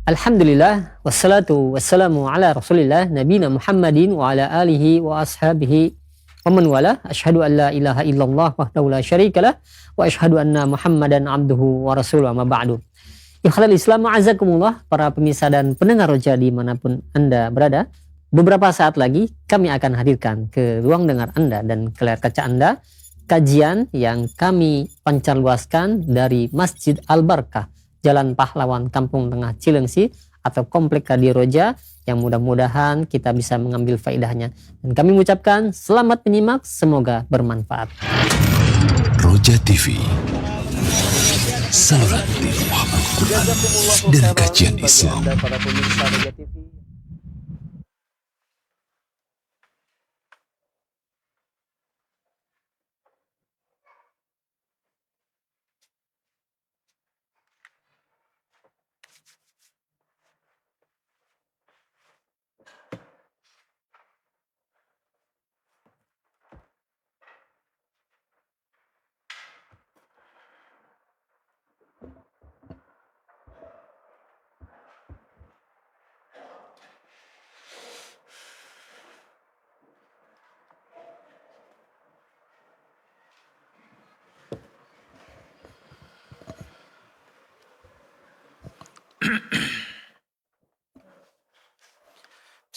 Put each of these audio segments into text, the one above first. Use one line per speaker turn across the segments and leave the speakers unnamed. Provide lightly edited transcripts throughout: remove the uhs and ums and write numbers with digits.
Alhamdulillah, wassalatu wassalamu ala rasulillah, nabina Muhammadin wa ala alihi wa ashabihi wa man wala. Asyhadu an la ilaha illallah wahdahu la syarikalah wa asyhadu anna Muhammadan abduhu wa rasuluh, ma ba'du. Ikhlal Islam, ma'azakumullah, para pemirsa dan pendengar Roja dimanapun Anda berada. Beberapa saat lagi kami akan hadirkan ke ruang dengar Anda dan ke layar kaca Anda kajian yang kami pancarluaskan dari Masjid Al-Barkah, Jalan Pahlawan, Kampung Tengah Cilengsi atau Komplek Radio Roja, yang mudah-mudahan kita bisa mengambil faedahnya. Dan kami mengucapkan selamat menyimak, semoga bermanfaat.
Roja TV, saluran TV Al-Quran dan kajian Islam.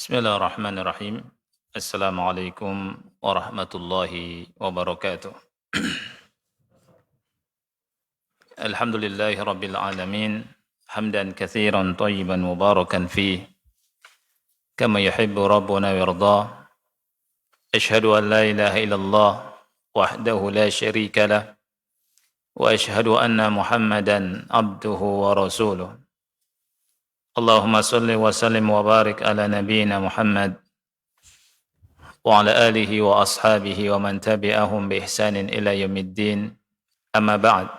Bismillahirrahmanirrahim. Assalamualaikum warahmatullahi wabarakatuh. Alhamdulillahi rabbil alamin, hamdan katsiran tayyiban mubarakan fih, kama yuhibbu rabbuna wirdah. Ashhadu an la ilaha illallah wahdahu la syarika lah, wa ashhadu anna Muhammadan abduhu wa rasuluh. Allahumma salli wa sallim wa barik ala nabiyyina Muhammad wa ala alihi wa ashabihi wa man tabi'ahum bi ihsanin ila yaumiddin. Amma ba'd.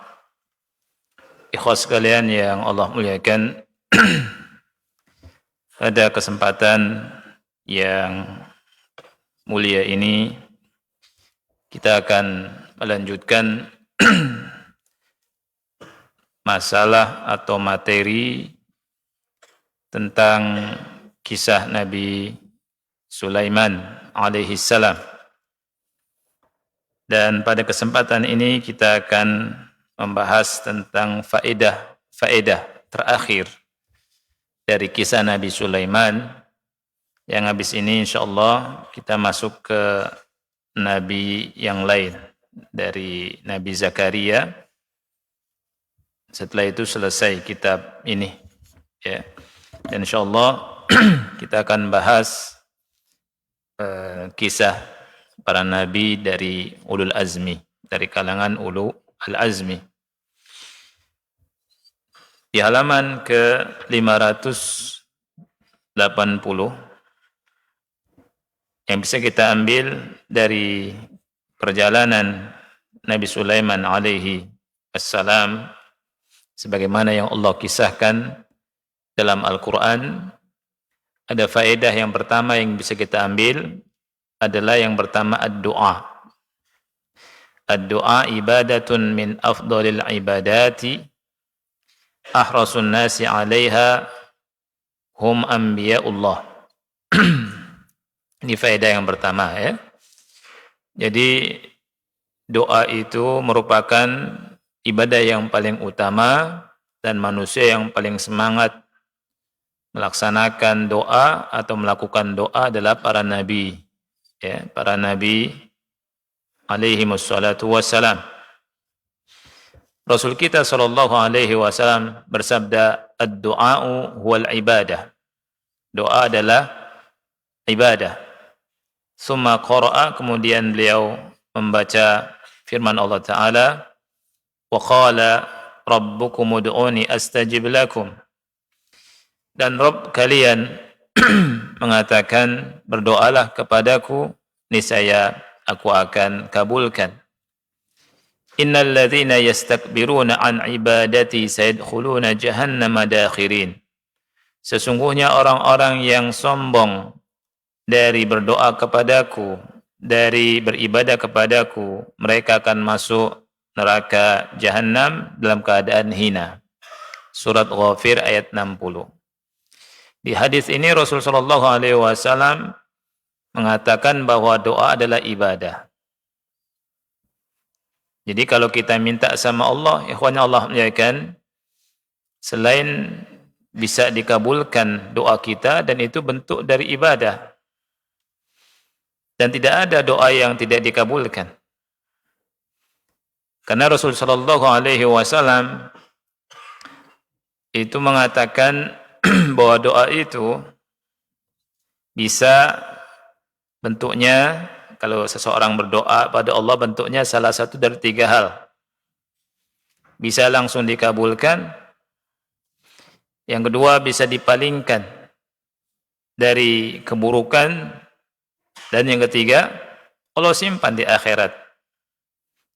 Ikhwas sekalian yang Allah muliakan, pada kesempatan yang mulia ini kita akan melanjutkan masalah atau materi tentang kisah Nabi Sulaiman alaihi salam. Dan pada kesempatan ini kita akan membahas tentang faedah terakhir dari kisah Nabi Sulaiman, yang habis ini insyaallah kita masuk ke Nabi yang lain, dari Nabi Zakaria. Setelah itu selesai kitab ini, ya. Dan insyaallah kita akan bahas kisah para nabi dari ulul azmi, dari kalangan ulul azmi. Di halaman ke 580 yang bisa kita ambil dari perjalanan Nabi Sulaiman alaihi assalam, sebagaimana yang Allah kisahkan dalam Al-Quran, ada faedah yang pertama yang bisa kita ambil adalah yang pertama ad-du'a. Ad-du'a ibadatun min afdalil ibadati, ahrasun nasi 'alaiha hum anbiya'ullah. Ini faedah yang pertama, ya. Jadi doa itu merupakan ibadah yang paling utama, dan manusia yang paling semangat melaksanakan doa atau melakukan doa adalah para nabi, ya, para nabi alaihi wassalatu wassalam. Rasul kita sallallahu alaihi wasallam bersabda, ad-du'a'u huwal ibadah. Doa adalah ibadah. Summa qara'a, kemudian beliau membaca firman Allah Ta'ala, wa qala rabbukum ud'uni astajib lakum. Dan Rabb kalian mengatakan, berdoalah kepadaku, niscaya aku akan kabulkan. Innal ladzina yastakbiruna an ibadati sayadkhuluna jahannama dakhirin. Sesungguhnya orang-orang yang sombong dari berdoa kepadaku, dari beribadah kepadaku, mereka akan masuk neraka Jahannam dalam keadaan hina. Surat Ghafir ayat 60. Di hadis ini Rasul sallallahu alaihi wasallam mengatakan bahwa doa adalah ibadah. Jadi kalau kita minta sama Allah, ikhwan Allah muliakan, selain bisa dikabulkan doa kita dan itu bentuk dari ibadah. Dan tidak ada doa yang tidak dikabulkan. Karena Rasul sallallahu alaihi wasallam itu mengatakan bahwa doa itu bisa bentuknya, kalau seseorang berdoa pada Allah, bentuknya salah satu dari 3 hal. Bisa langsung dikabulkan. Yang kedua, bisa dipalingkan dari keburukan. Dan yang ketiga, Allah simpan di akhirat.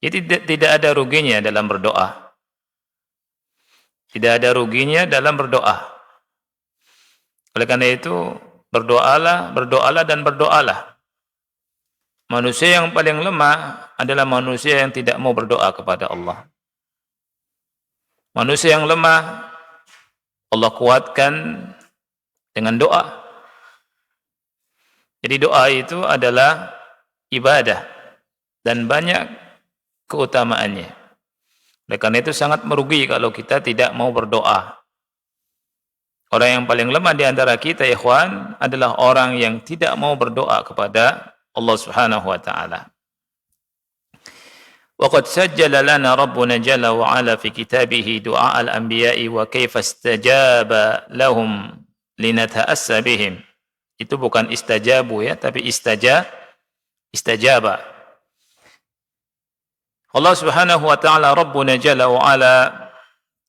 Jadi tidak ada ruginya dalam berdoa. Tidak ada ruginya dalam berdoa. Oleh karena itu, berdoalah dan berdoalah. Manusia yang paling lemah adalah manusia yang tidak mau berdoa kepada Allah. Manusia yang lemah, Allah kuatkan dengan doa. Jadi doa itu adalah ibadah dan banyak keutamaannya. Oleh karena itu sangat merugi kalau kita tidak mau berdoa. Orang yang paling lemah di antara kita, ikhwan, adalah orang yang tidak mau berdoa kepada Allah Subhanahu wa taala. Waqad sajjala lana Rabbuna jalla wa ala fi kitabih du'a al-anbiya'i wa kaifa istajaba lahum linata'assa bihim. Itu bukan istajabu ya, tapi istajaba. Allah Subhanahu wa taala Rabbuna jalla wa ala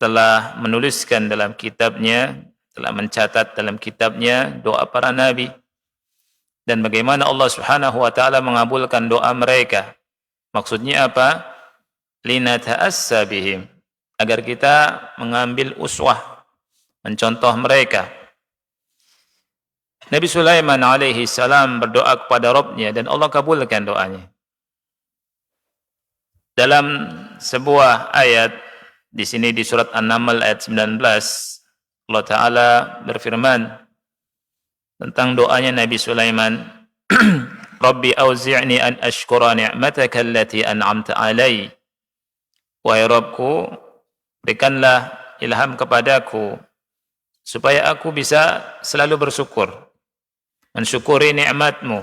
telah menuliskan dalam kitabnya, telah mencatat dalam kitabnya doa para nabi. Dan bagaimana Allah Subhanahu wa taala mengabulkan doa mereka. Maksudnya apa? Linata'assa bihim. Agar kita mengambil uswah, mencontoh mereka. Nabi Sulaiman alaihi salam berdoa kepada Rabbnya dan Allah kabulkan doanya. Dalam sebuah ayat di sini di surat An-Naml ayat 19, Allah taala berfirman tentang doanya Nabi Sulaiman, Rabbi auzi'ni an ashkura ni'mataka allati an'amta alai. Wahai Rabbku, berikanlah ilham kepadaku supaya aku bisa selalu bersyukur, mensyukuri nikmatmu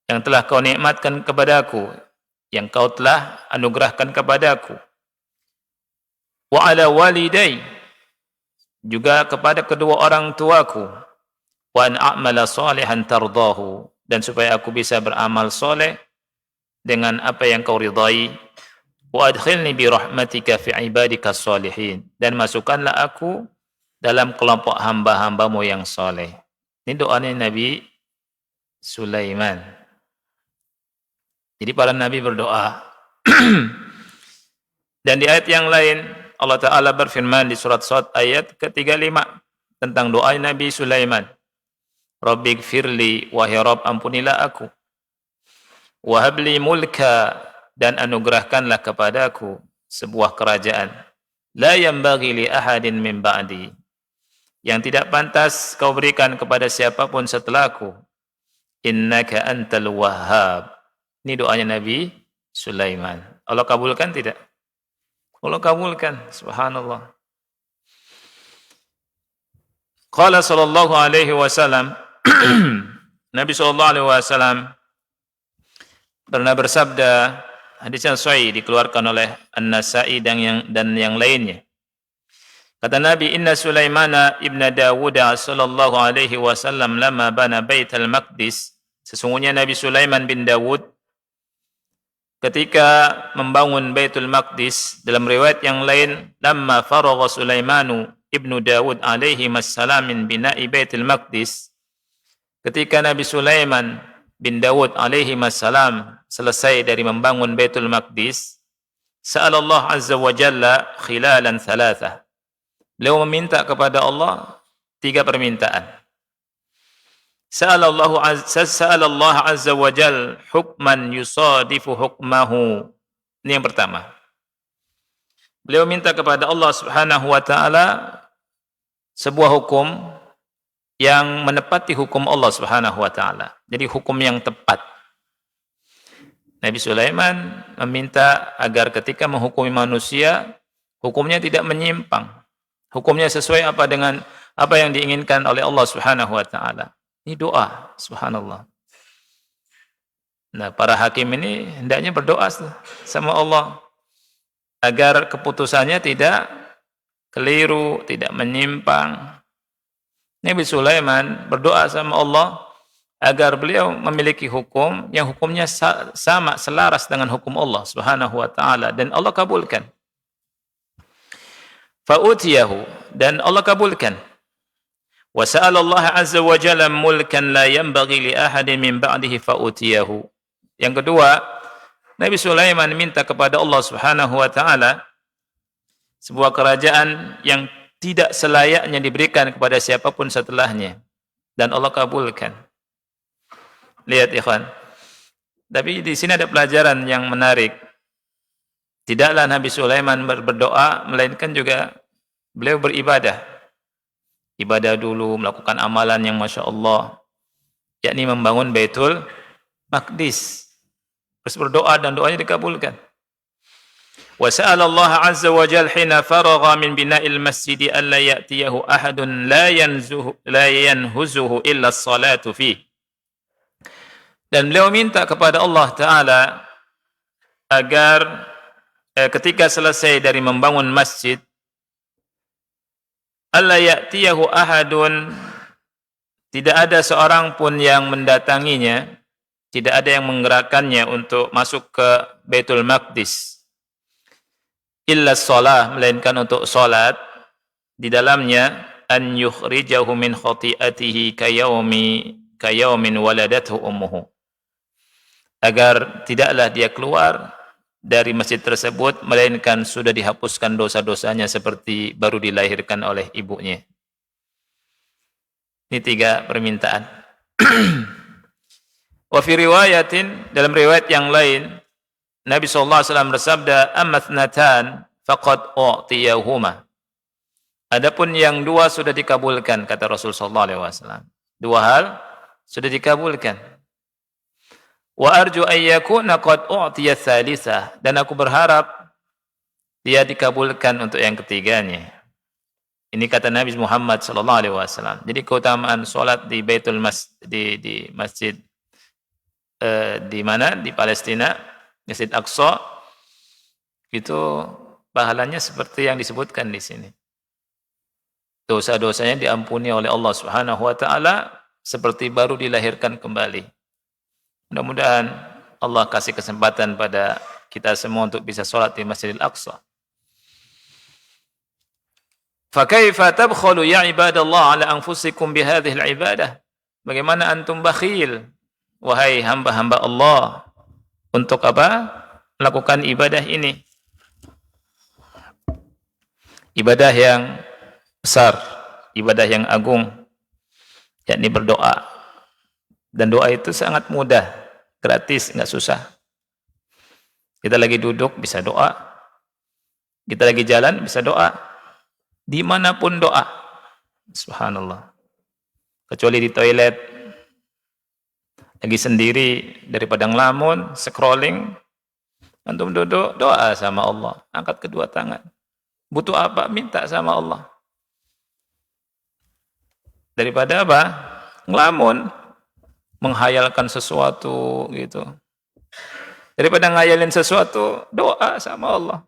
yang telah kau nikmatkan kepadaku, yang kau telah anugerahkan kepadaku. Wa ala walidai, juga kepada kedua orang tuaku. Wa an a'mala salihan tardahu, dan supaya aku bisa beramal soleh dengan apa yang kau ridai. Wa adkhilni bi rahmatika fi ibadika salihin, dan masukkanlah aku dalam kelompok hamba-hambamu yang soleh. Ini doanya Nabi Sulaiman. Jadi para nabi berdoa. Dan di ayat yang lain Allah Ta'ala berfirman di surat Shad ayat ke-35 tentang doa Nabi Sulaiman. Rabbighfirli, wahai Rabb, ampunilah aku. Wahabli mulka, dan anugerahkanlah kepadaku sebuah kerajaan. La yanbaghi li ahadin min ba'di, yang tidak pantas kau berikan kepada siapapun setelahku. Innaka antal wahhab. Ini doanya Nabi Sulaiman. Allah kabulkan tidak? Allah kabulkan, subhanallah. Qala sallallahu alaihi wasallam, Nabi sallallahu alaihi wasallam pernah bersabda, hadis yang sahih dikeluarkan oleh An-Nasa'i dan yang lainnya. Kata Nabi, Inna Sulaimana ibn Dawud sallallahu alaihi wasallam lama bana Baitul Maqdis. Sesungguhnya Nabi Sulaiman bin Dawud ketika membangun Baitul Maqdis, dalam riwayat yang lain, lamma faragha Sulaimanu ibnu Dawud alaihi wassalam min bina'i Baitul Maqdis, ketika Nabi Sulaiman bin Dawud alaihi wassalam selesai dari membangun Baitul Maqdis, sa'alallah azza wa jalla khilalan thalatha. Beliau meminta kepada Allah 3 permintaan. Sa'alallah azza wa jalla hukman yusadifu hukmahu. Ini yang pertama. Beliau minta kepada Allah Subhanahu wa taala sebuah hukum yang menepati hukum Allah Subhanahu wa taala. Jadi hukum yang tepat. Nabi Sulaiman meminta agar ketika menghukumi manusia, hukumnya tidak menyimpang. Hukumnya sesuai dengan apa yang diinginkan oleh Allah Subhanahu wa taala. Ini doa, subhanallah. Nah, para hakim ini hendaknya berdoa sama Allah agar keputusannya tidak keliru, tidak menyimpang. Nabi Sulaiman berdoa sama Allah agar beliau memiliki hukum yang hukumnya sama, selaras dengan hukum Allah Subhanahu wa taala, dan Allah kabulkan. Fa'utiyahu, dan Allah kabulkan. Wa sa'ala Allah azza wa jalla mulkan la yanbaghi li ahadin min ba'dihi fa'utiyahu. Yang kedua, Nabi Sulaiman minta kepada Allah Subhanahu wa taala sebuah kerajaan yang tidak selayaknya diberikan kepada siapapun setelahnya, dan Allah kabulkan. Lihat ikhwan. Tapi di sini ada pelajaran yang menarik. Tidaklah Nabi Sulaiman berdoa, melainkan juga beliau beribadah. Ibadah dulu, melakukan amalan yang Masya Allah, yakni membangun Baitul Maqdis. Terus berdoa dan doanya dikabulkan. Wa sa'ala Allah azza wa jalla hina faragha min bina'il masjid alla ya'tiyahu ahadun la yanhuzuhu illa as-salatu fihi. Dan beliau minta kepada Allah Ta'ala agar ketika selesai dari membangun masjid, alla ya'tiyahu ahadun, tidak ada seorang pun yang mendatanginya, tidak ada yang menggerakkannya untuk masuk ke Baitul Maqdis, illa shalah, melainkan untuk salat di dalamnya, an yukhrijahu min khati'atihi kayaumin waladathu ummuhu, agar tidaklah dia keluar dari masjid tersebut melainkan sudah dihapuskan dosa-dosanya seperti baru dilahirkan oleh ibunya. Ini 3 permintaan. Wa fi riwayatin, dalam riwayat yang lain, Nabi SAW bersabda, amma thnatan faqad u'tiyahuma. Adapun yang 2 sudah dikabulkan, kata Rasul SAW. 2 hal sudah dikabulkan. Wa arju an yakuna qad u'tiya tsalitsah, dan aku berharap dia dikabulkan untuk yang ketiganya. Ini kata Nabi Muhammad SAW. Jadi keutamaan salat di Baitul di masjid di mana? Di Palestina, Masjid Aqsa, itu pahalanya seperti yang disebutkan di sini. Dosa-dosanya diampuni oleh Allah Subhanahu wa taala seperti baru dilahirkan kembali. Mudah-mudahan Allah kasih kesempatan pada kita semua untuk bisa sholat di Masjidil Aqsa. Fakaifa tabkhalu ya ibadallah ala anfusikum bihadhihi al-ibadah? Bagaimana antum bakhil, wahai hamba-hamba Allah, untuk apa? Melakukan ibadah ini. Ibadah yang besar, ibadah yang agung, yakni berdoa. Dan doa itu sangat mudah, gratis, enggak susah. Kita lagi duduk bisa doa, kita lagi jalan bisa doa, dimanapun doa. Subhanallah. Kecuali di toilet, lagi sendiri dari padang lamun, scrolling, antum duduk, doa sama Allah, angkat kedua tangan. Butuh apa? Minta sama Allah. Daripada apa? Ngelamun, menghayalkan sesuatu gitu. Daripada ngayalin sesuatu, doa sama Allah.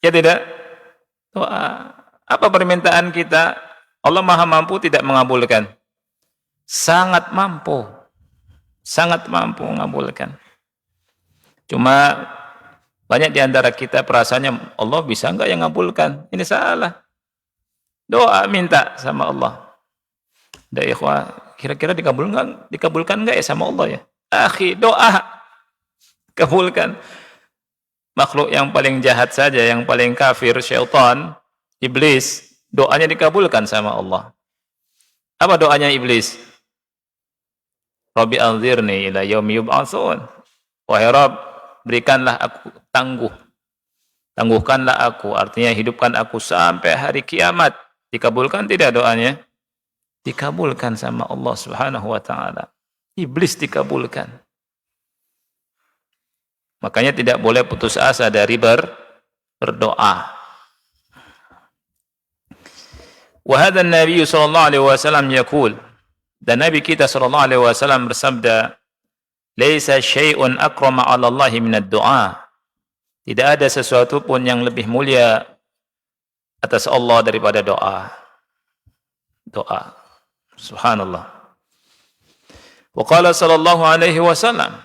Ya tidak? Doa. Apa permintaan kita? Allah Maha mampu tidak mengabulkan. Sangat mampu. Sangat mampu mengabulkan. Cuma banyak di antara kita perasaannya, Allah bisa enggak yang ngabulkan? Ini salah. Doa minta sama Allah. Dah ikhwah, kira-kira dikabulkan enggak ya sama Allah ya? Akhi, doa kabulkan. Makhluk yang paling jahat saja, yang paling kafir, syaitan, iblis, doanya dikabulkan sama Allah. Apa doanya iblis? Rabbi anzirni ila yaumi yub'atsun. Wahai Rabb, berikanlah aku tangguhkanlah aku, artinya hidupkan aku sampai hari kiamat. Dikabulkan tidak doanya? dikabulkan sama Allah Subhanahu wa taala. Iblis dikabulkan. Makanya tidak boleh putus asa dari berdoa. Wa hadha an-nabiy sallallahu alaihi wasallam yaqul, dan Nabi kita sallallahu alaihi wasallam bersabda, "Laisa syai'un akrama 'ala Allah min ad-du'a." Tidak ada sesuatu pun yang lebih mulia atas Allah daripada doa. Doa. Subhanallah. Wa qala sallallahu alaihi wasallam,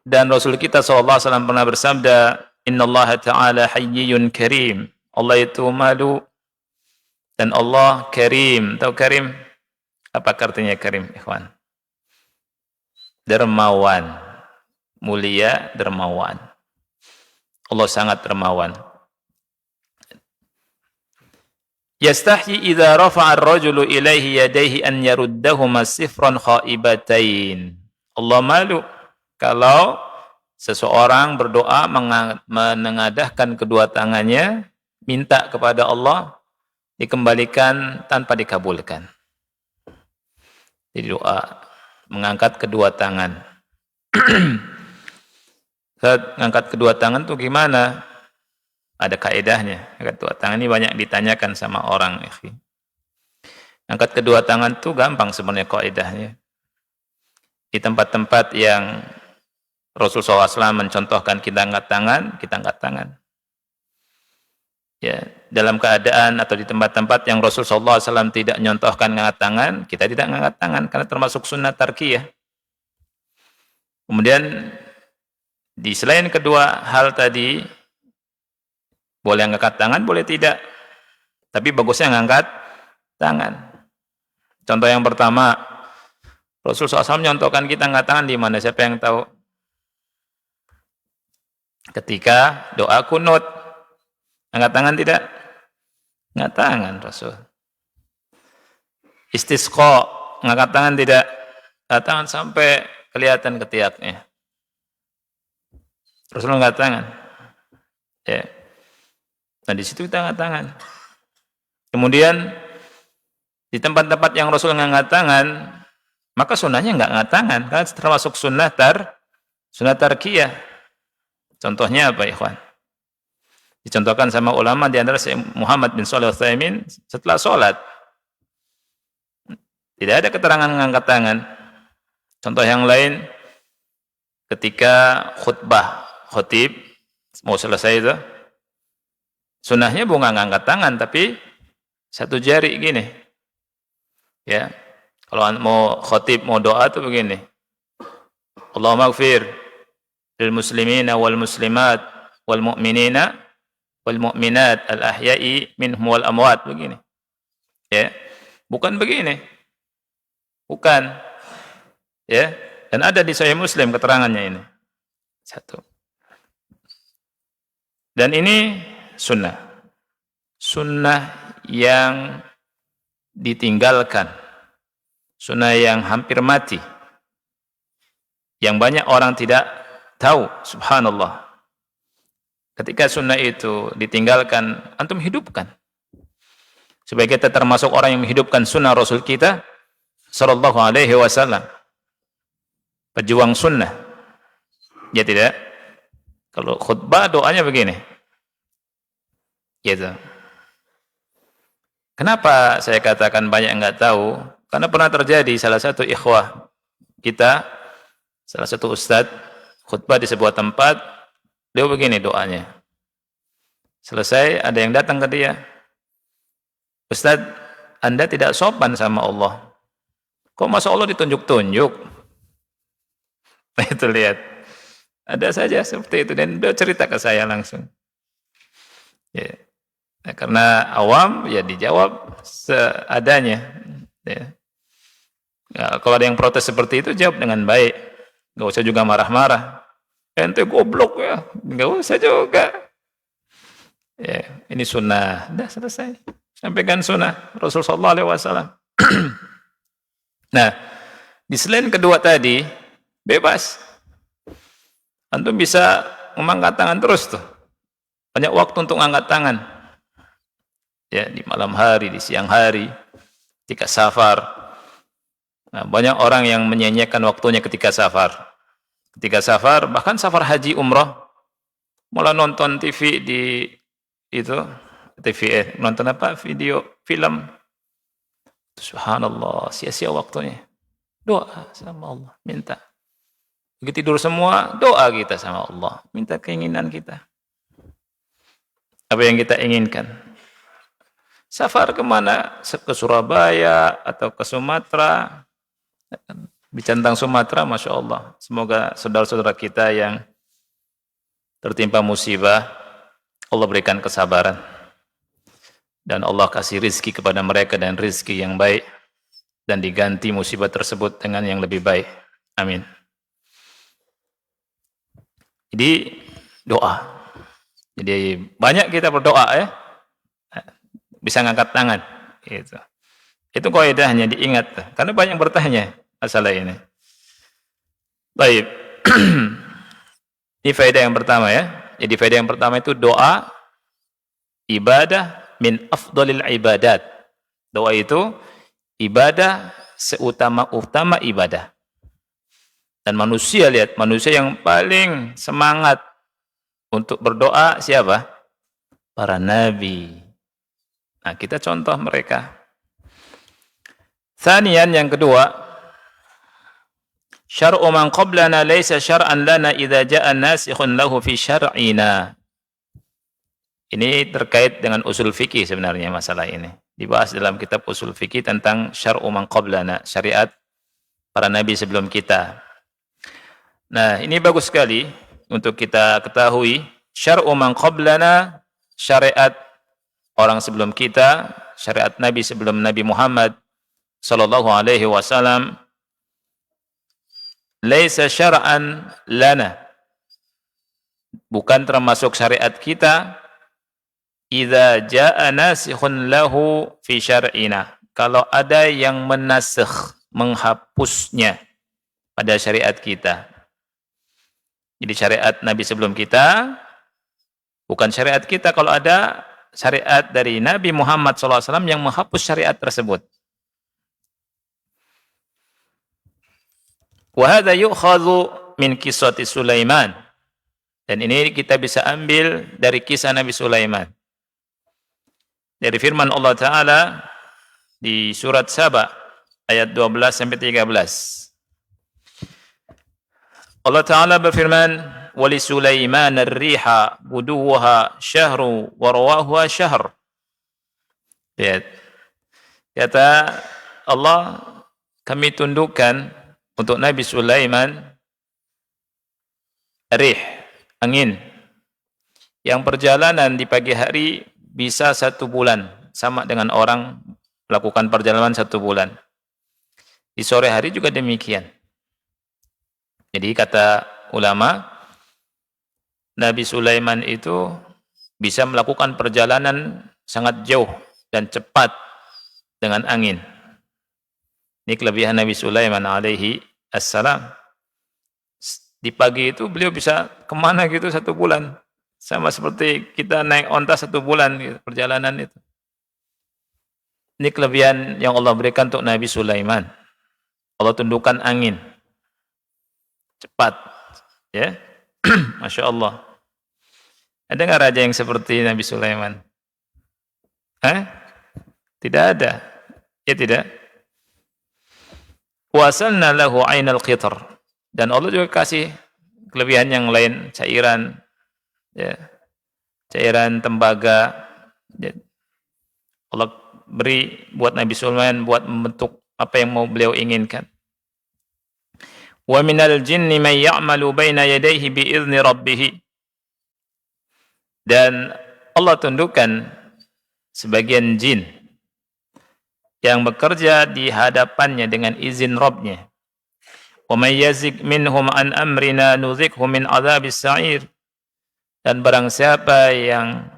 dan Rasul kita sallallahu alaihi wasallam pernah bersabda, "Innallaha ta'ala hayyun karim." Allah itu malu dan Allah karim. Tahu karim? Apa artinya karim, ikhwan? Dermawan. Mulia, dermawan. Allah sangat dermawan. Yastahyi idza rafa'a ar-rajulu ilaihi yadayhi an yaruddahuma sifran khaibatain. Allah malu kalau seseorang berdoa menengadahkan kedua tangannya, minta kepada Allah, dikembalikan tanpa dikabulkan. Jadi doa mengangkat kedua tangan. Saat mengangkat kedua tangan tuh gimana? Ada kaedahnya. Angkat kedua tangan ini banyak ditanyakan sama orang. Angkat kedua tangan tuh gampang sebenarnya kaedahnya. Di tempat-tempat yang Rasulullah SAW mencontohkan kita angkat tangan. Ya, dalam keadaan atau di tempat-tempat yang Rasulullah SAW tidak menyontohkan angkat tangan, kita tidak angkat tangan karena termasuk sunnah tarkiyah. Kemudian di selain kedua hal tadi, boleh angkat tangan, boleh tidak. Tapi bagusnya ngangkat tangan. Contoh yang pertama, Rasulullah SAW menyontohkan kita angkat tangan di mana? Siapa yang tahu? Ketika doa kunut. Angkat tangan tidak? Angkat tangan Rasul. Istisqa, angkat tangan tidak? Angkat tangan sampai kelihatan ketiaknya. Rasul angkat tangan. Ya. Nah, di situ kita angkat tangan. Kemudian di tempat-tempat yang Rasul angkat tangan, maka sunnahnya enggak angkat tangan, karena termasuk sunnah tarkiyah. Contohnya apa, ikhwan? Dicontohkan sama ulama di antara Muhammad bin Shalih Al-Utsaimin setelah sholat. Tidak ada keterangan mengangkat tangan. Contoh yang lain, ketika khutib mau selesai itu, sunnahnya bukan ngangkat tangan, tapi satu jari gini. Ya, kalau mau khutib, mau doa itu begini. Allahumma ighfir lil muslimina wal muslimat wal mu'minina wal mu'minat al ahya'i minhum wal amwat, begini. Ya, bukan begini. Bukan. Ya, dan ada di Sahih Muslim keterangannya ini. Satu. Dan ini sunnah. Sunnah yang ditinggalkan. Sunnah yang hampir mati. Yang banyak orang tidak tahu, subhanallah. Ketika sunnah itu ditinggalkan, antum hidupkan. Supaya kita termasuk orang yang menghidupkan sunnah Rasul kita sallallahu alaihi wasallam. Pejuang sunnah. Ya tidak? Kalau khutbah doanya begini. Gitu. Kenapa saya katakan banyak yang enggak tahu? Karena pernah terjadi salah satu ikhwah kita, salah satu ustadz khutbah di sebuah tempat, dia begini doanya. Selesai, ada yang datang ke dia. Ustadz, Anda tidak sopan sama Allah. Kok masa Allah ditunjuk-tunjuk? Nah, itu lihat. Ada saja seperti itu. Dan dia cerita ke saya langsung. Ya. Nah, karena awam, ya dijawab seadanya. Ya. Ya, kalau ada yang protes seperti itu, jawab dengan baik. Gak usah juga marah-marah. Ente goblok ya. Gak usah juga. Ya, ini sunnah. Dah selesai. Sampaikan sunnah Rasulullah SAW. Nah, di selain kedua tadi, bebas. Antum bisa mengangkat tangan terus tuh. Banyak waktu untuk angkat tangan. Ya, di malam hari, di siang hari. ketika safar. Nah, banyak orang yang menyanyiakan waktunya ketika safar. Ketika safar, bahkan safar haji umrah, malah nonton TV di itu, nonton apa? Video, film. Subhanallah, sia-sia waktunya. Doa sama Allah, minta. Begitu tidur semua, doa kita sama Allah, minta keinginan kita. Apa yang kita inginkan. Safar kemana? Ke Surabaya atau ke Sumatera. Bicara tentang Sumatera, Masya Allah. Semoga saudara-saudara kita yang tertimpa musibah, Allah berikan kesabaran. Dan Allah kasih rizki kepada mereka dan rizki yang baik. Dan diganti musibah tersebut dengan yang lebih baik. Amin. Jadi doa. Jadi banyak kita berdoa ya. Bisa ngangkat tangan. Itu kaidahnya diingat. Karena banyak bertanya masalah ini. Baik. Ini faedah yang pertama ya. Jadi faedah yang pertama itu doa ibadah min afdalil ibadat. Doa itu ibadah seutama-utama ibadah. Dan manusia, lihat, manusia yang paling semangat untuk berdoa siapa? Para nabi. Nah, kita contoh mereka. Tsaniyan, yang kedua, syar'u man qablana laysa syar'an lana idza ja'a nasikhun lahu fi syar'ina. Ini terkait dengan usul fikih sebenarnya masalah ini. Dibahas dalam kitab usul fikih tentang syar'u man qablana, syariat para nabi sebelum kita. Nah, ini bagus sekali untuk kita ketahui. Syar'u man qablana, syariat orang sebelum kita, syariat nabi sebelum Nabi Muhammad sallallahu alaihi wasallam, laisa syar'an lana, bukan termasuk syariat kita, idza jaa nasikhun lahu fi syar'ina, kalau ada yang menasikh, menghapusnya pada syariat kita. Jadi syariat nabi sebelum kita bukan syariat kita kalau ada syariat dari Nabi Muhammad SAW yang menghapus syariat tersebut. Wa hadza yu'khadhu min qissati Sulaiman. Dan ini kita bisa ambil dari kisah Nabi Sulaiman. Dari firman Allah Ta'ala di surat Saba ayat 12 sampai 13. Allah Ta'ala berfirman, وَلِسُلَيْمَانَ الرِّيحَ غُدُوُّهَا شَهْرٌ وَرَوَاحُهَا شَهْرٌ. Lihat. Kata Allah, kami tundukkan untuk Nabi Sulaiman rih, angin, yang perjalanan di pagi hari bisa 1 bulan, sama dengan orang melakukan perjalanan 1 bulan. Di sore hari juga demikian. Jadi kata ulama, Nabi Sulaiman itu bisa melakukan perjalanan sangat jauh dan cepat dengan angin. Ini kelebihan Nabi Sulaiman alaihi assalam. Di pagi itu beliau bisa kemana gitu 1 bulan. Sama seperti kita naik onta 1 bulan gitu, perjalanan itu. Ini kelebihan yang Allah berikan untuk Nabi Sulaiman. Allah tundukkan angin. Cepat. Ya. Masya Allah. Ada nggak raja yang seperti Nabi Sulaiman? Tidak ada. Ya tidak. Wasalna lahu ainal qitr. Dan Allah juga kasih kelebihan yang lain, cairan, ya, cairan tembaga. Ya. Allah beri buat Nabi Sulaiman buat membentuk apa yang mau beliau inginkan. Wa minal jinni man ya'malu baina yadayhi bi'izni rabbih. Dan Allah tundukkan sebagian jin yang bekerja di hadapannya dengan izin Rabb-nya. Wa may yazik minhum an amrina nuzikhu min adzabis sa'ir. Dan barang siapa yang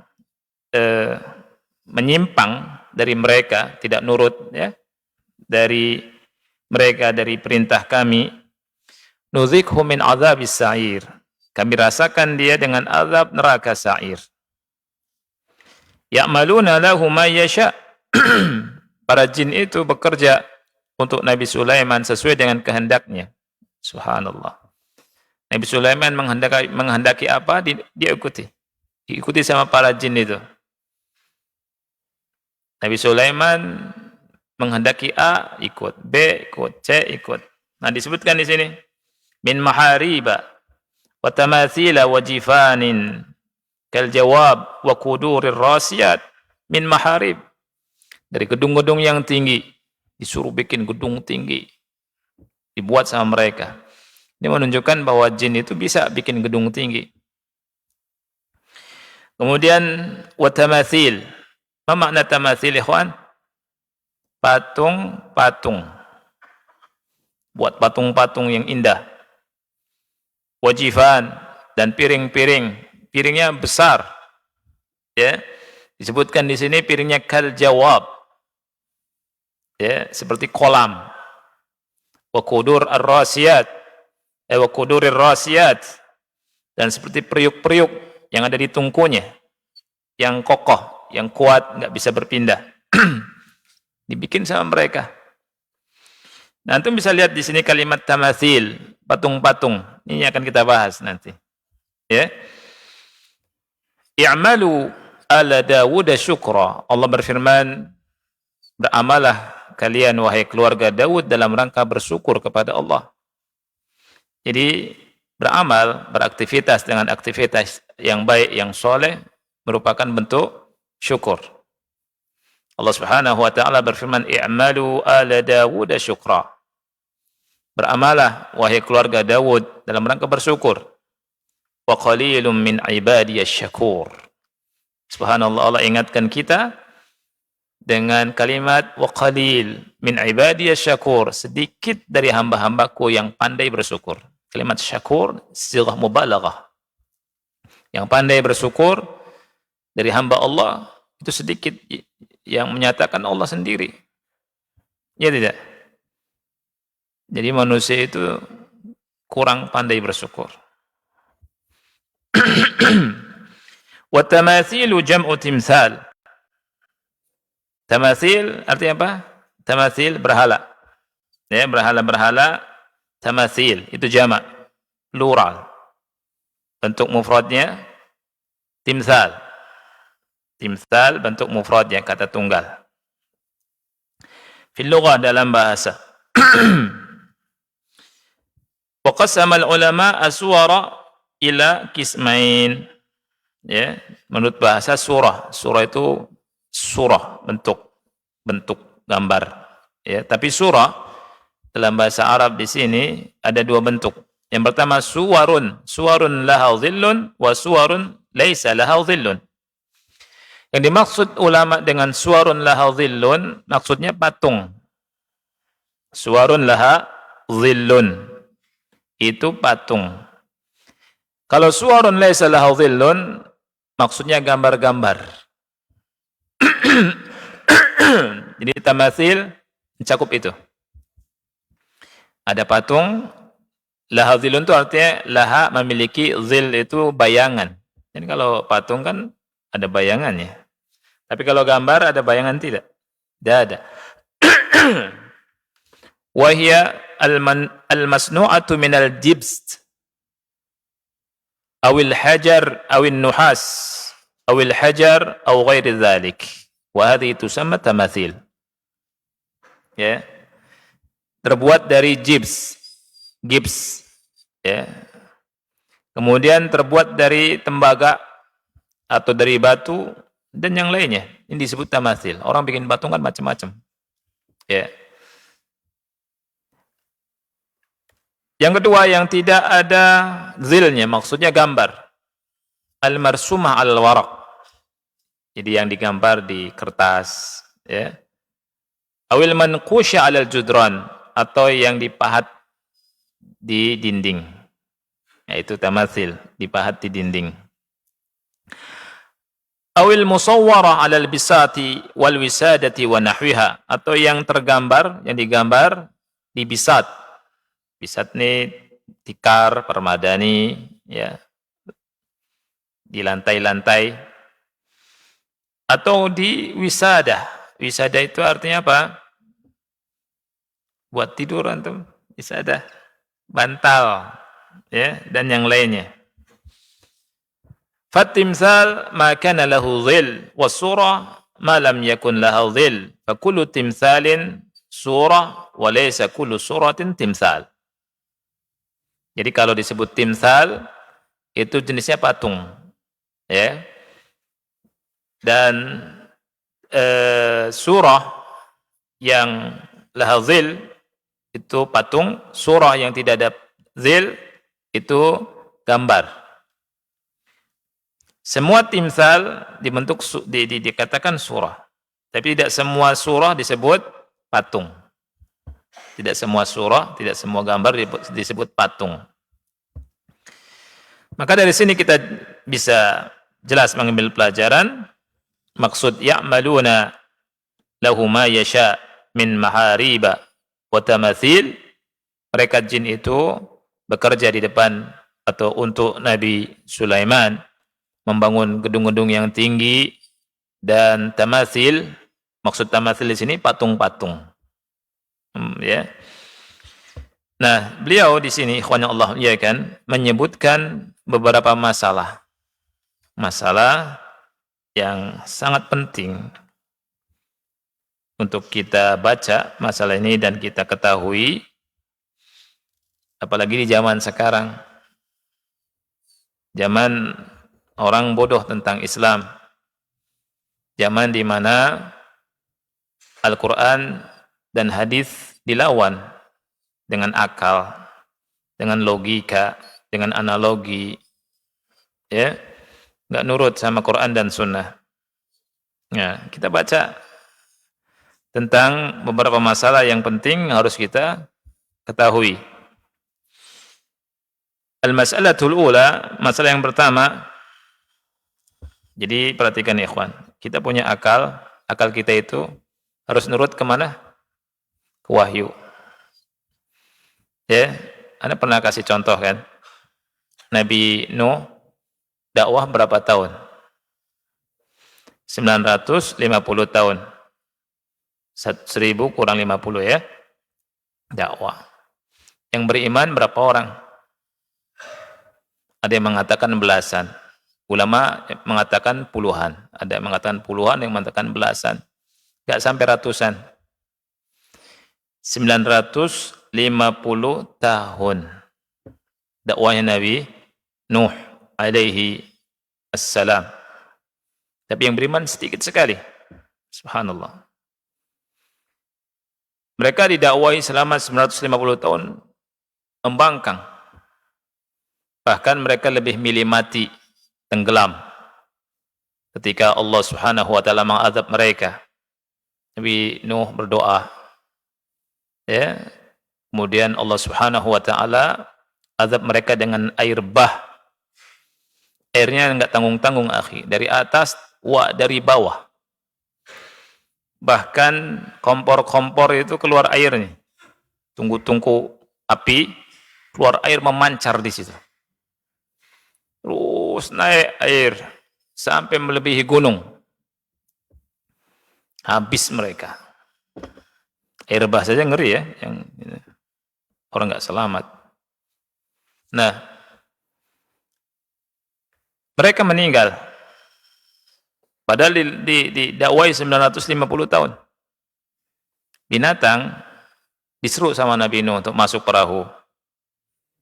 menyimpang dari mereka, tidak nurut ya, dari mereka dari perintah kami, nuzikhu min adzabis sa'ir. Kami rasakan dia dengan azab neraka sa'ir. Ya'maluna lahu ma yasha. para jin itu bekerja untuk Nabi Sulaiman sesuai dengan kehendaknya. Subhanallah. Nabi Sulaiman menghendaki apa, dia ikuti. Diikuti sama para jin itu. Nabi Sulaiman menghendaki A, ikut. B, ikut. C, ikut. Nah, disebutkan di sini. Min mahariba wa tamathila wa jifanin kal jawab wa kudurir rasiyat min maharib. Dari gedung-gedung yang tinggi, disuruh bikin gedung tinggi, dibuat sama mereka. Ini menunjukkan bahwa jin itu bisa bikin gedung tinggi. Kemudian wa tamathil. Apa makna tamathil, ikhwan? Patung-patung. Buat patung-patung yang indah. Wajifan dan piring-piring. Piringnya besar. Ya. Disebutkan di sini piringnya kal jawab. Ya, seperti kolam. Wa qudur ar-rasiyat. Wa qudurir rasiyat. Dan seperti periuk-periuk yang ada di tungkunya. Yang kokoh, yang kuat, enggak bisa berpindah. Dibikin sama mereka. Nah, antum bisa lihat di sini kalimat tamathil, patung-patung. Ini akan kita bahas nanti. Ya. I'malu ala Dawud syukra. Allah berfirman, beramalah kalian wahai keluarga Daud dalam rangka bersyukur kepada Allah. Jadi beramal, beraktivitas dengan aktivitas yang baik, yang soleh merupakan bentuk syukur. Allah Subhanahu wa taala berfirman, "I'malu ala Dawud syukra." Beramalah wahai keluarga Daud dalam rangka bersyukur. Wa qalilum min ibadiyasy syakur. Subhanallah, Allah ingatkan kita dengan kalimat wa qalil min ibadiyasy syakur, sedikit dari hamba-hambaku yang pandai bersyukur. Kalimat syakur sighah mubalaghah. Yang pandai bersyukur dari hamba Allah itu sedikit, yang menyatakan Allah sendiri. Ya tidak? Jadi manusia itu kurang pandai bersyukur. Wa tamathilu jam'u timsal. Tamathil artinya apa? Tamathil berhala. Ya, berhala-berhala, tamathil itu jamak, plural. Bentuk mufradnya timsal. Timsal bentuk mufradnya kata tunggal. Fil lughah, dalam bahasa. Wa qasama al-ulama as-suwara ila qismain. Ya, menurut bahasa surah. Surah itu surah, bentuk gambar. Ya, tapi surah dalam bahasa Arab di sini ada dua bentuk. Yang pertama suwarun laha dhillun wa suwarun laisa laha dhillun. Yang dimaksud ulama dengan suwarun laha dhillun, maksudnya patung. Suwarun laha dhillun, itu patung. Kalau suwarun laisa laha dhillun, maksudnya gambar-gambar. Jadi tamathil mencakup itu. Ada patung, laha dhillun itu artinya laha memiliki, dhil itu bayangan. Jadi kalau patung kan ada bayangannya. Tapi kalau gambar ada bayangan tidak? Tidak ada. Wahia al-masnu'atu minal jibst awil hajar awil nuhas awil hajar aw ghairi dhalik. Wa hadhihi tusamma tamathil. Ya. Terbuat dari gips, ya. Kemudian terbuat dari tembaga atau dari batu dan yang lainnya. Ini disebut tamathil. Orang bikin patung kan macam-macam. Ya. Yang kedua, yang tidak ada zilnya, maksudnya gambar. Al-marsumah al-waraq. Jadi yang digambar di kertas, ya. Awil manqusha 'alal judran, atau yang dipahat di dinding. Yaitu tamathil, dipahat di dinding. Awil musawwara 'alal bisati wal wisadati wa nahwiha, atau yang tergambar, yang digambar di bisat. Bisat ini tikar, permadani, ya, di lantai-lantai, atau di wisadah, Wisada itu artinya apa? Buat tidur antum, wisada. Bantal, ya, dan yang lainnya. Fatimsal ma kana lahu dhil was-surah ma lam yakun laha dhil. Fa kullu timsalin surah wa laysa kullu suratin timsal. Jadi kalau disebut timsal itu jenisnya patung, ya. Dan surah yang laha dhil itu patung, surah yang tidak ada dhil itu gambar. Semua timsal dibentuk dikatakan surah. Tapi tidak semua surah disebut patung. Tidak semua surah, tidak semua gambar disebut patung. Maka dari sini kita bisa jelas mengambil pelajaran maksud ya'maluna lahu ma yasha min mahariba wa tamathil. Mereka jin itu bekerja di depan atau untuk Nabi Sulaiman membangun gedung-gedung yang tinggi dan tamathil. Maksud tamathil di sini patung-patung. Ya. Nah, beliau di sini ikhwan Allah muliakan menyebutkan beberapa masalah yang sangat penting untuk kita baca masalah ini dan kita ketahui, apalagi di zaman sekarang, zaman orang bodoh tentang Islam, zaman di mana Al-Quran dan hadis dilawan dengan akal, dengan logika, dengan analogi, ya, nggak nurut sama Quran dan Sunnah. Ya, kita baca tentang beberapa masalah yang penting harus kita ketahui. Al-mas'alatul ula, masalah yang pertama. Jadi perhatikan ya ikhwan, kita punya akal kita itu harus nurut kemana? Ke wahyu. Ya, Anda pernah kasih contoh kan? Nabi Nuh dakwah berapa tahun? 950 tahun. 1000 kurang 50 ya. Dakwah. Yang beriman berapa orang? Ada yang mengatakan belasan. Ulama mengatakan puluhan. Ada yang mengatakan puluhan, yang mengatakan belasan. Enggak sampai ratusan. 950 tahun dakwahnya Nabi Nuh alaihi assalam. Tapi yang beriman sedikit sekali. Subhanallah. Mereka didakwahi selama 950 tahun membangkang. Bahkan mereka lebih milih mati, tenggelam. Ketika Allah Subhanahu wa taala mengazab mereka. Nabi Nuh berdoa. Ya. Kemudian Allah Subhanahu wa taala azab mereka dengan air bah. Airnya enggak tanggung-tanggung akhi, dari atas dari bawah. Bahkan kompor-kompor itu keluar airnya. Tungku-tungku api keluar air memancar di situ. Terus naik air sampai melebihi gunung. Habis mereka. Air bah saja ngeri ya, yang orang enggak selamat. Nah, mereka meninggal. Padahal didakwai 950 tahun. Binatang diseru sama Nabi Nuh untuk masuk perahu.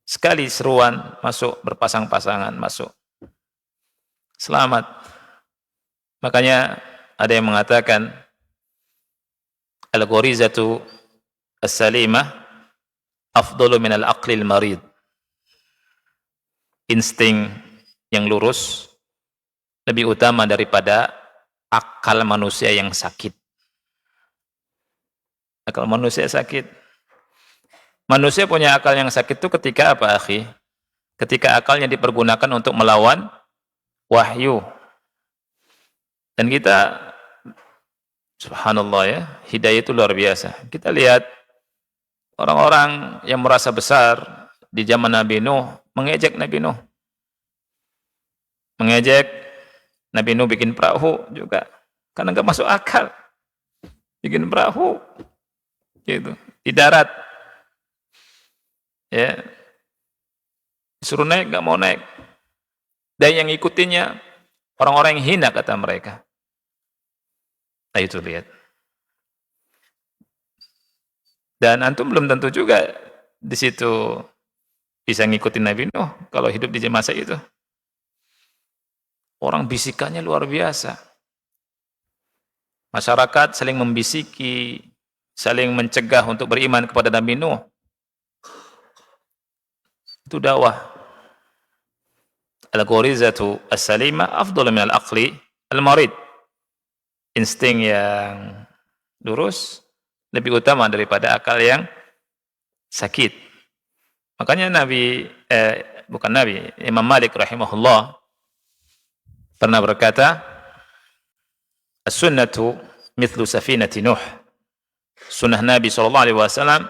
Sekali seruan masuk, berpasang-pasangan masuk. Selamat. Makanya ada yang mengatakan al-ghorizatu as-salimah afdalu min al-aqlil marid. Insting yang lurus lebih utama daripada akal manusia yang sakit. Akal manusia sakit. Manusia punya akal yang sakit itu ketika apa, akhi? Ketika akalnya dipergunakan untuk melawan wahyu. Dan kita, subhanallah ya, hidayah itu luar biasa. Kita lihat orang-orang yang merasa besar di zaman Nabi Nuh, mengejek Nabi Nuh. Mengejek Nabi Nuh bikin perahu juga. Karena enggak masuk akal. bikin perahu, gitu, di darat, ya, disuruh naik nggak mau naik, dan yang ngikutinnya orang-orang yang hina kata mereka. Nah itu lihat. Dan antum belum tentu juga di situ bisa ngikutin Nabi Nuh kalau hidup di masa itu. Orang bisikannya luar biasa. Masyarakat saling membisiki, saling mencegah untuk beriman kepada Nabi Nuh. Itu dakwah. Al-ghorizatu as-salimah afdalu min al-aqli al-marid. Insting yang lurus lebih utama daripada akal yang sakit. Makanya Imam Malik rahimahullah pernah berkata, as-sunnatu mithlu safinati Nuh. Sunnah Nabi SAW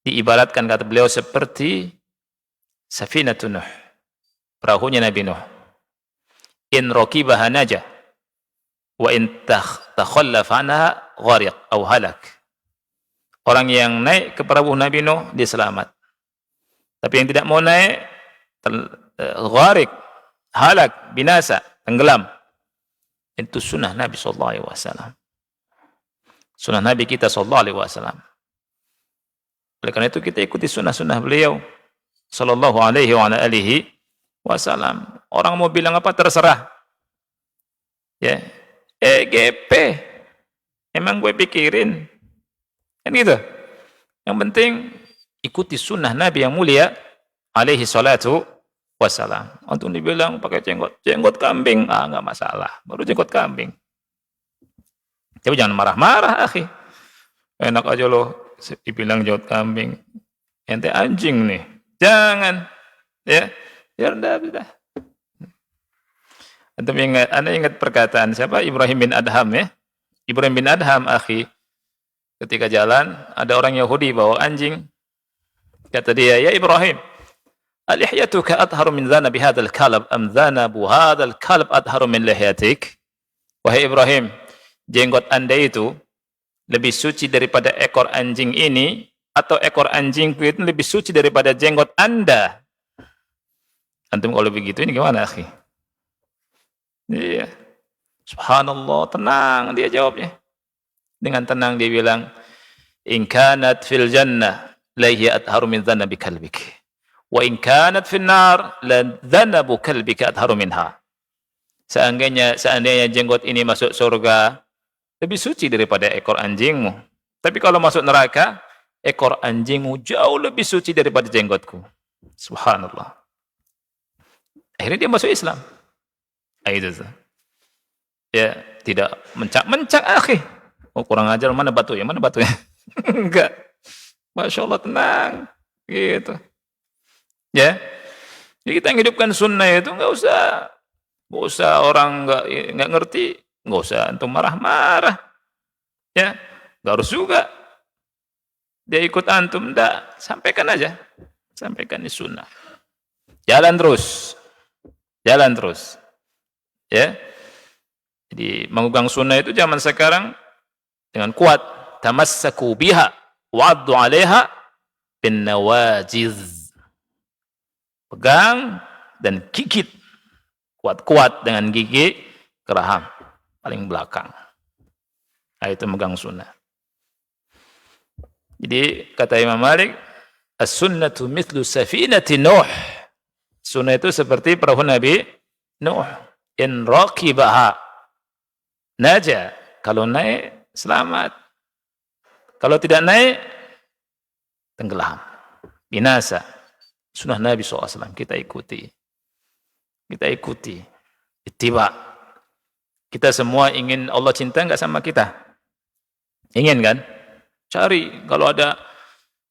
diibaratkan, kata beliau, seperti safinatu Nuh, perahunya Nabi Nuh. In rakibaha najah, wa in takhallafa anha ghariq aw halak. Orang yang naik ke perahu Nabi Nuh, dia selamat. Tapi yang tidak mau naik, ghariq, halak, binasa, tenggelam. Itu sunnah Nabi SAW. Sunnah Nabi kita SAW. Oleh karena itu kita ikuti sunnah-sunnah beliau sallallahu alaihi wa ala alihi wasallam. Orang mau bilang apa terserah. Ya. EGP. Emang gue pikirin. Kan gitu. Yang penting ikuti sunnah Nabi yang mulia alaihi salatu wassalam. Untuk dibilang pakai jenggot kambing, enggak masalah. Baru jenggot kambing. Tapi jangan marah-marah, akhi. Enak aja loh dibilang jenggot kambing. Ente anjing nih. Jangan. Ya. Ya udah. Anda ingat perkataan siapa? Ibrahim bin Adham, ya. Ibrahim bin Adham, akhi. Ketika jalan, ada orang Yahudi bawa anjing. Kata dia, ya Ibrahim, al-lihyatuka adharu min dhanabi hadzal kalb am dhanabu hadzal kalb adharu min lihyatik? Wahai Ibrahim, jenggot Anda itu lebih suci daripada ekor anjing ini, atau ekor anjingku itu lebih suci daripada jenggot Anda? Antum kalau begitu ini gimana, akhi? Iya. Subhanallah, tenang dia jawabnya. Dengan tenang dia bilang, in kanat fil jannah la hiya atharu min dhanabi kalbik, wa in kanat fil nar la dhanabu kalbika atharu minha. Seandainya jenggot ini masuk surga, lebih suci daripada ekor anjingmu. Tapi kalau masuk neraka, ekor anjingmu jauh lebih suci daripada jenggotku. Subhanallah. Akhirnya dia masuk Islam. Itu. Ya, tidak mencak-mencak, akhi. Oh, kurang ajar, mana batunya? Mana batunya? Enggak. Masya Allah, tenang. Gitu. Ya. Jadi kita menghidupkan sunnah itu enggak usah orang enggak ngerti, enggak usah antum marah-marah. Ya. Enggak harus juga dia ikut antum, enggak. Sampaikan aja. Sampaikan di sunnah. Jalan terus. Jalan terus. Ya. Jadi memegang sunnah itu zaman sekarang dengan kuat, tamassaku biha wa'addu 'alaiha bin nawajiz. Pegang dan gigit kuat-kuat dengan gigi geraham paling belakang. Nah, itu megang sunnah. Jadi kata Imam Malik, as-sunnatu mithlu safinati Nuh. Sunnah itu seperti perahu Nabi Nuh. In raqibaha naja, kalau naik selamat. Kalau tidak naik, tenggelam, binasa. Sunnah Nabi SAW kita ikuti. Kita ikuti. Ittiba. Kita semua ingin Allah cinta enggak sama kita? Ingin kan? Cari. Kalau ada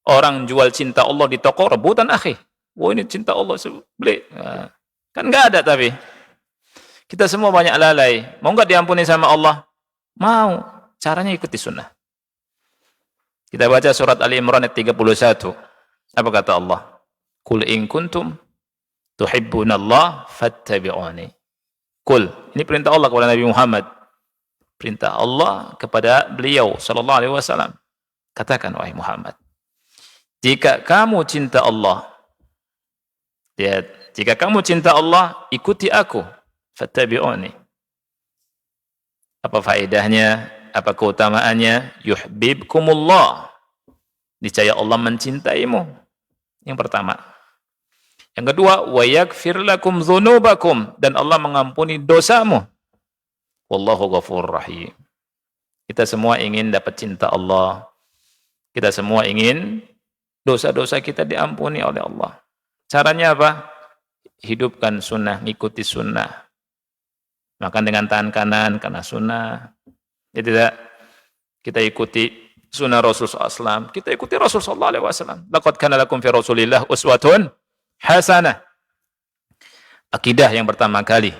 orang jual cinta Allah di toko, rebutan, akhi. Wah, ini cinta Allah, beli. Kan enggak ada tapi. Kita semua banyak lalai. Mau enggak diampuni sama Allah? Mau. Caranya ikuti sunnah. Kita baca surat Ali Imran ayat 31. Apa kata Allah? Qul in kuntum tuhibbunallah fattabi'uni. Qul. Ini perintah Allah kepada Nabi Muhammad. perintah Allah kepada beliau sallallahu alaihi wasallam. Katakan wahai Muhammad, jika kamu cinta Allah, lihat, jika kamu cinta Allah, ikuti aku, fattabi'uni. Apa faedahnya? Apa keutamaannya? Yuhibbukumullah. Niscaya Allah mencintaimu. Yang pertama. Yang kedua, wa yaghfir lakum dzunubakum, dan Allah mengampuni dosamu. Wallahu ghafurur rahim. Kita semua ingin dapat cinta Allah. Kita semua ingin dosa-dosa kita diampuni oleh Allah. Caranya apa? Hidupkan sunnah, ngikuti sunnah. Makan dengan tangan kanan karena sunnah. Ya tidak, kita ikuti sunnah Rasul SAW. Kita ikuti Rasul SAW. Laqad kana lakum fi Rasulillah uswatun hasanah. Akidah yang pertama kali.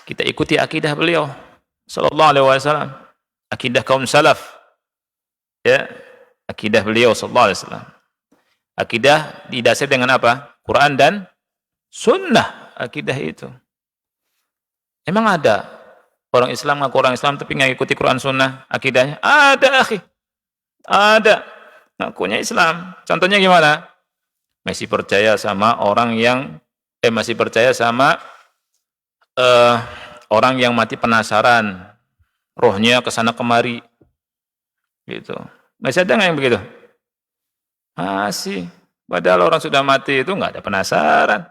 Kita ikuti akidah beliau sallallahu alaihi wasallam. Akidah kaum salaf. Ya, akidah beliau sallallahu alaihi wasallam. Akidah didasari dengan apa? Quran dan sunnah. Akidah itu. Emang ada orang Islam ngaku orang Islam tapi nggak ikuti Quran sunnah akidahnya? Ada, akhi. Ada. Ngakunya Islam. Contohnya gimana? Masih percaya sama orang yang masih percaya sama orang yang mati penasaran, rohnya kesana kemari, gitu. Masih ada nggak yang begitu? Masih. Padahal orang sudah mati itu nggak ada penasaran.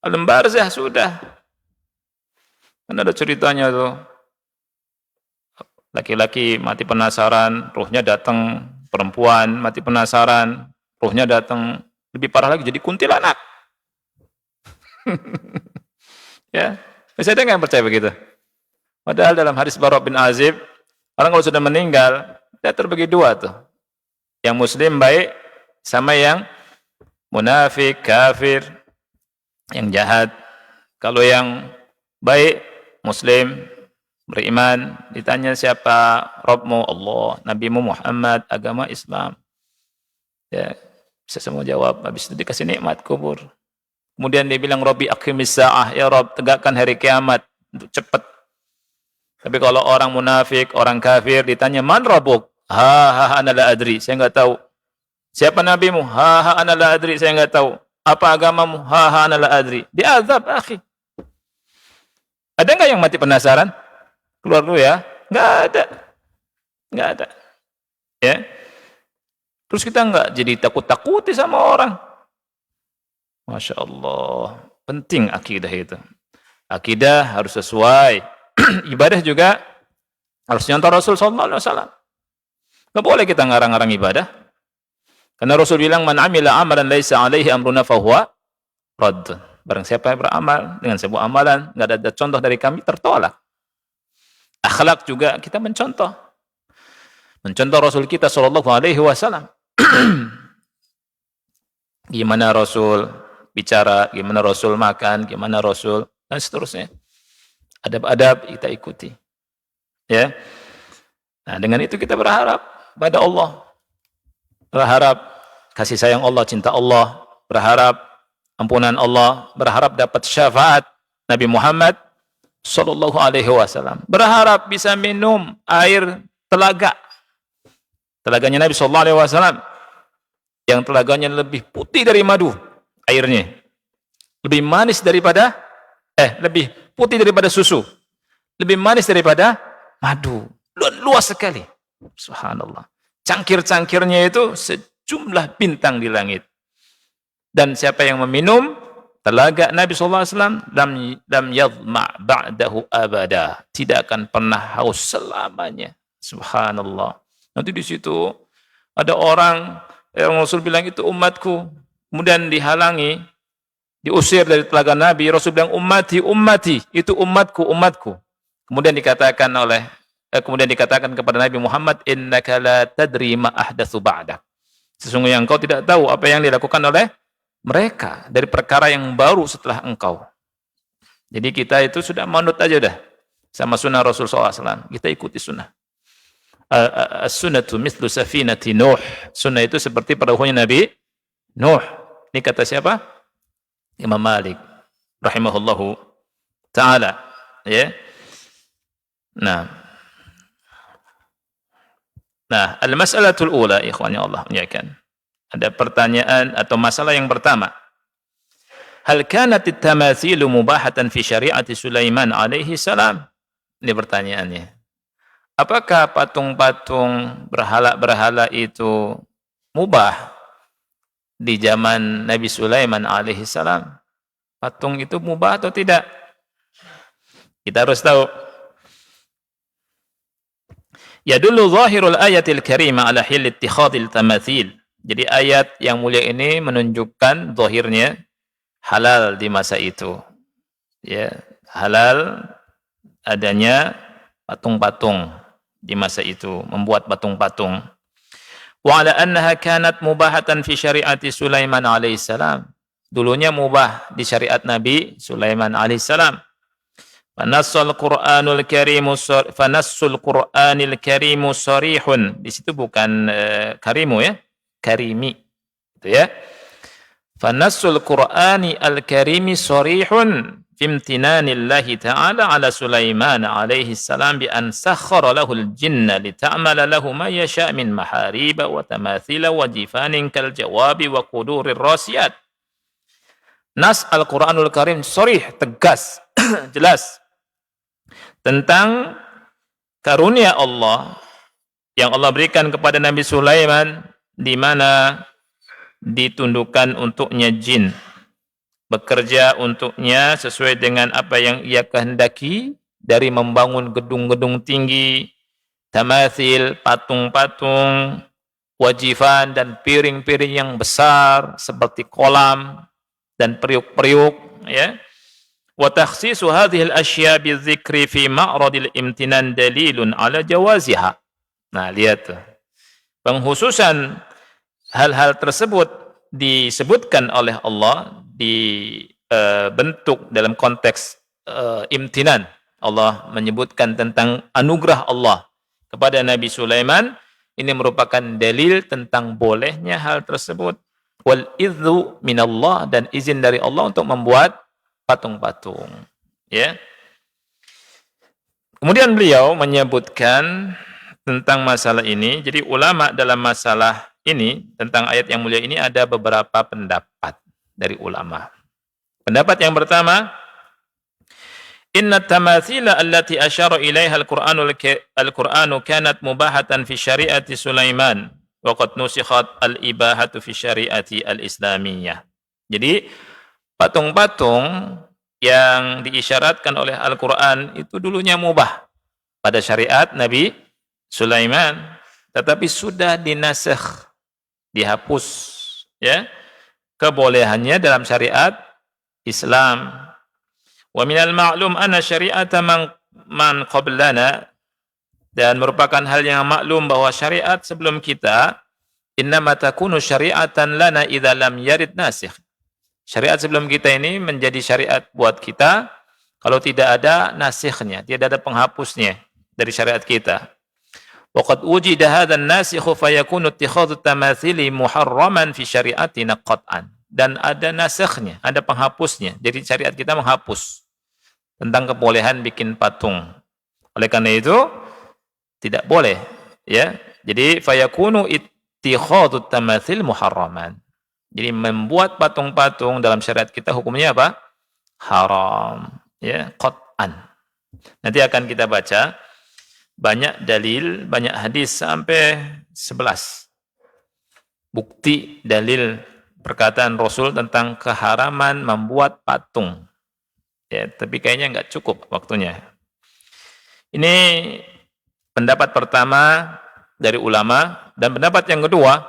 Alam barzah sudah. Kan ada ceritanya tuh. Laki-laki mati penasaran, rohnya datang. Perempuan mati penasaran, rohnya datang. Lebih parah lagi, jadi kuntilanak. Ya. Masih ada nggak yang percaya begitu? Padahal dalam hadis Bara' bin Azib, orang kalau sudah meninggal, dia terbagi dua tuh. Yang muslim baik sama yang munafik, kafir, yang jahat. Kalau yang baik, muslim, beriman, ditanya siapa Rabbmu? Allah, Nabimu Muhammad, agama Islam. Ya, bisa semua jawab. Habis itu dikasih nikmat kubur. Kemudian dia bilang, Rabbi aqimis sa'ah, ya Rabb, tegakkan hari kiamat untuk cepat. Tapi kalau orang munafik, orang kafir ditanya, man rabbuk? Ana la adri, saya enggak tahu. Siapa nabimu? Ana la adri, saya enggak tahu. Apa agamamu? Ana la adri. Diazab, akhi. Ada enggak yang mati penasaran? Keluar dulu ya. Enggak ada. Enggak ada. Ya. Terus kita enggak jadi takut-takuti sama orang. Masya Allah, penting akidah itu. Akidah harus sesuai. Ibadah juga harus nyontoh Rasul sallallahu alaihi wasallam. Enggak boleh kita ngarang-ngarang ibadah. Karena Rasul bilang, man amila amalan laisa alaihi amruna fahuwa radd. Barang siapa yang beramal dengan sebuah amalan enggak ada contoh dari kami, tertolak. Akhlak juga kita mencontoh. Mencontoh Rasul kita sallallahu alaihi wasallam. Gimana Rasul bicara, gimana Rasul makan, gimana Rasul, dan seterusnya. Adab-adab kita ikuti. Ya. Nah, dengan itu kita berharap pada Allah. Berharap kasih sayang Allah, cinta Allah, berharap ampunan Allah, berharap dapat syafaat Nabi Muhammad sallallahu alaihi wasallam. Berharap bisa minum air telaga. Telaganya Nabi sallallahu alaihi wasallam yang telaganya lebih putih dari madu. Airnya lebih manis daripada lebih putih daripada susu, lebih manis daripada madu, luas sekali. Subhanallah, cangkir-cangkirnya itu sejumlah bintang di langit. Dan siapa yang meminum telaga Nabi SAW, lam yadhma ba'dahu abada, tidak akan pernah haus selamanya. Subhanallah. Nanti di situ ada orang yang Rasul bilang itu umatku, kemudian dihalangi, diusir dari telaga Nabi. Rasul bilang ummati, ummati, itu umatku, umatku. Kemudian dikatakan kepada Nabi Muhammad, innaka la tadri ma ahdatsu ba'dak. Sesungguhnya engkau tidak tahu apa yang dilakukan oleh mereka dari perkara yang baru setelah engkau. Jadi kita itu sudah manut aja dah sama sunnah Rasul SAW. Kita ikuti sunnah. As-sunnatu mithlu safinati Nuh. Sunnah itu seperti perahunya Nabi Nuh. Ini kata siapa? Imam Malik rahimahullahu taala, ya. Nah, Nah, al-mas'alatul ula, ikhwani Allah muliakan. Ada pertanyaan atau masalah yang pertama. Hal kanat at-tamathilu mubahatan fi syari'ati Sulaiman alaihi salam? Ini pertanyaannya. Apakah patung-patung berhala-berhala itu mubah di zaman Nabi Sulaiman alaihi salam? Patung itu mubah atau tidak? Kita harus tahu. Yadullu zahirul ayatil karimah ala hil ittikhadil tamathil. Jadi ayat yang mulia ini menunjukkan zahirnya halal di masa itu. Ya, halal adanya patung-patung di masa itu, membuat patung-patung. Wa ala annaha kanat mubahatan fi syari'ati Sulaiman alaihissalam. Dulunya mubah di syariat Nabi Sulaiman alaihissalam. Fanassul Qur'anul Karimu sarihun. Di situ bukan karimu ya, karimi. Itu ya. Fanassul Qur'ani al-Karimi sarihun fi imtinanillahi ta'ala ala Sulaiman alaihi salam bi an sakhkhara lahu al-jinna li ta'mala lahu ma yasha' min mahariba wa tamathila wa jifanin kal jawabi wa qudurir rasiyat. Nas Al-Qur'anul Karim sarih, tegas, jelas tentang karunia Allah yang Allah berikan kepada Nabi Sulaiman, di mana ditundukkan untuknya jin, bekerja untuknya sesuai dengan apa yang ia kehendaki, dari membangun gedung-gedung tinggi, tamathil, patung-patung, wajifan dan piring-piring yang besar seperti kolam dan periuk-periuk, ya. Wa takhsisu hadhihi al-ashya' bi-dzikri fi ma'radil imtinan dalilun ala jawaziha. Nah, lihat tuh. Penghususan hal-hal tersebut disebutkan oleh Allah di bentuk dalam konteks imtinan. Allah menyebutkan tentang anugerah Allah kepada Nabi Sulaiman. Ini merupakan dalil tentang bolehnya hal tersebut. Wal idzu minallah, dan izin dari Allah untuk membuat patung-patung. Ya. Kemudian beliau menyebutkan tentang masalah ini. Jadi ulama dalam masalah ini, tentang ayat yang mulia ini, ada beberapa pendapat dari ulama. Pendapat yang pertama, inna tamathila allati asyara ilaiha al-Qur'anu kanat mubahatan fi syari'ati Sulaiman wa qad nusikhat al-ibahatu fi syari'ati al-islamiyah. Jadi patung-patung yang diisyaratkan oleh Al-Qur'an itu dulunya mubah pada syariat Nabi Sulaiman, tetapi sudah dinasikh, dihapus, ya, kebolehannya dalam syariat Islam. Wa minal ma'lum anna syari'ata man qablana, dan merupakan hal yang maklum bahwa syariat sebelum kita innama takunu syari'atan lana idza lam yarid nasikh. Syariat sebelum kita ini menjadi syariat buat kita kalau tidak ada nasikhnya, tidak ada penghapusnya dari syariat kita. Waqad wujida hadzal nasikhu fayakunu ittikhadhu tamathili muharraman fi syari'atina qat'an. Dan ada nasikhnya, ada penghapusnya. Jadi syariat kita menghapus tentang kebolehan bikin patung. Oleh karena itu tidak boleh, ya. Jadi fayakunu ittikhadhu tamathil muharraman. Jadi membuat patung-patung dalam syariat kita hukumnya apa? Haram, ya, qat'an. Nanti akan kita baca banyak dalil, banyak hadis sampai 11. Bukti dalil perkataan Rasul tentang keharaman membuat patung. Ya, tapi kayaknya enggak cukup waktunya. Ini pendapat pertama dari ulama, dan pendapat yang kedua,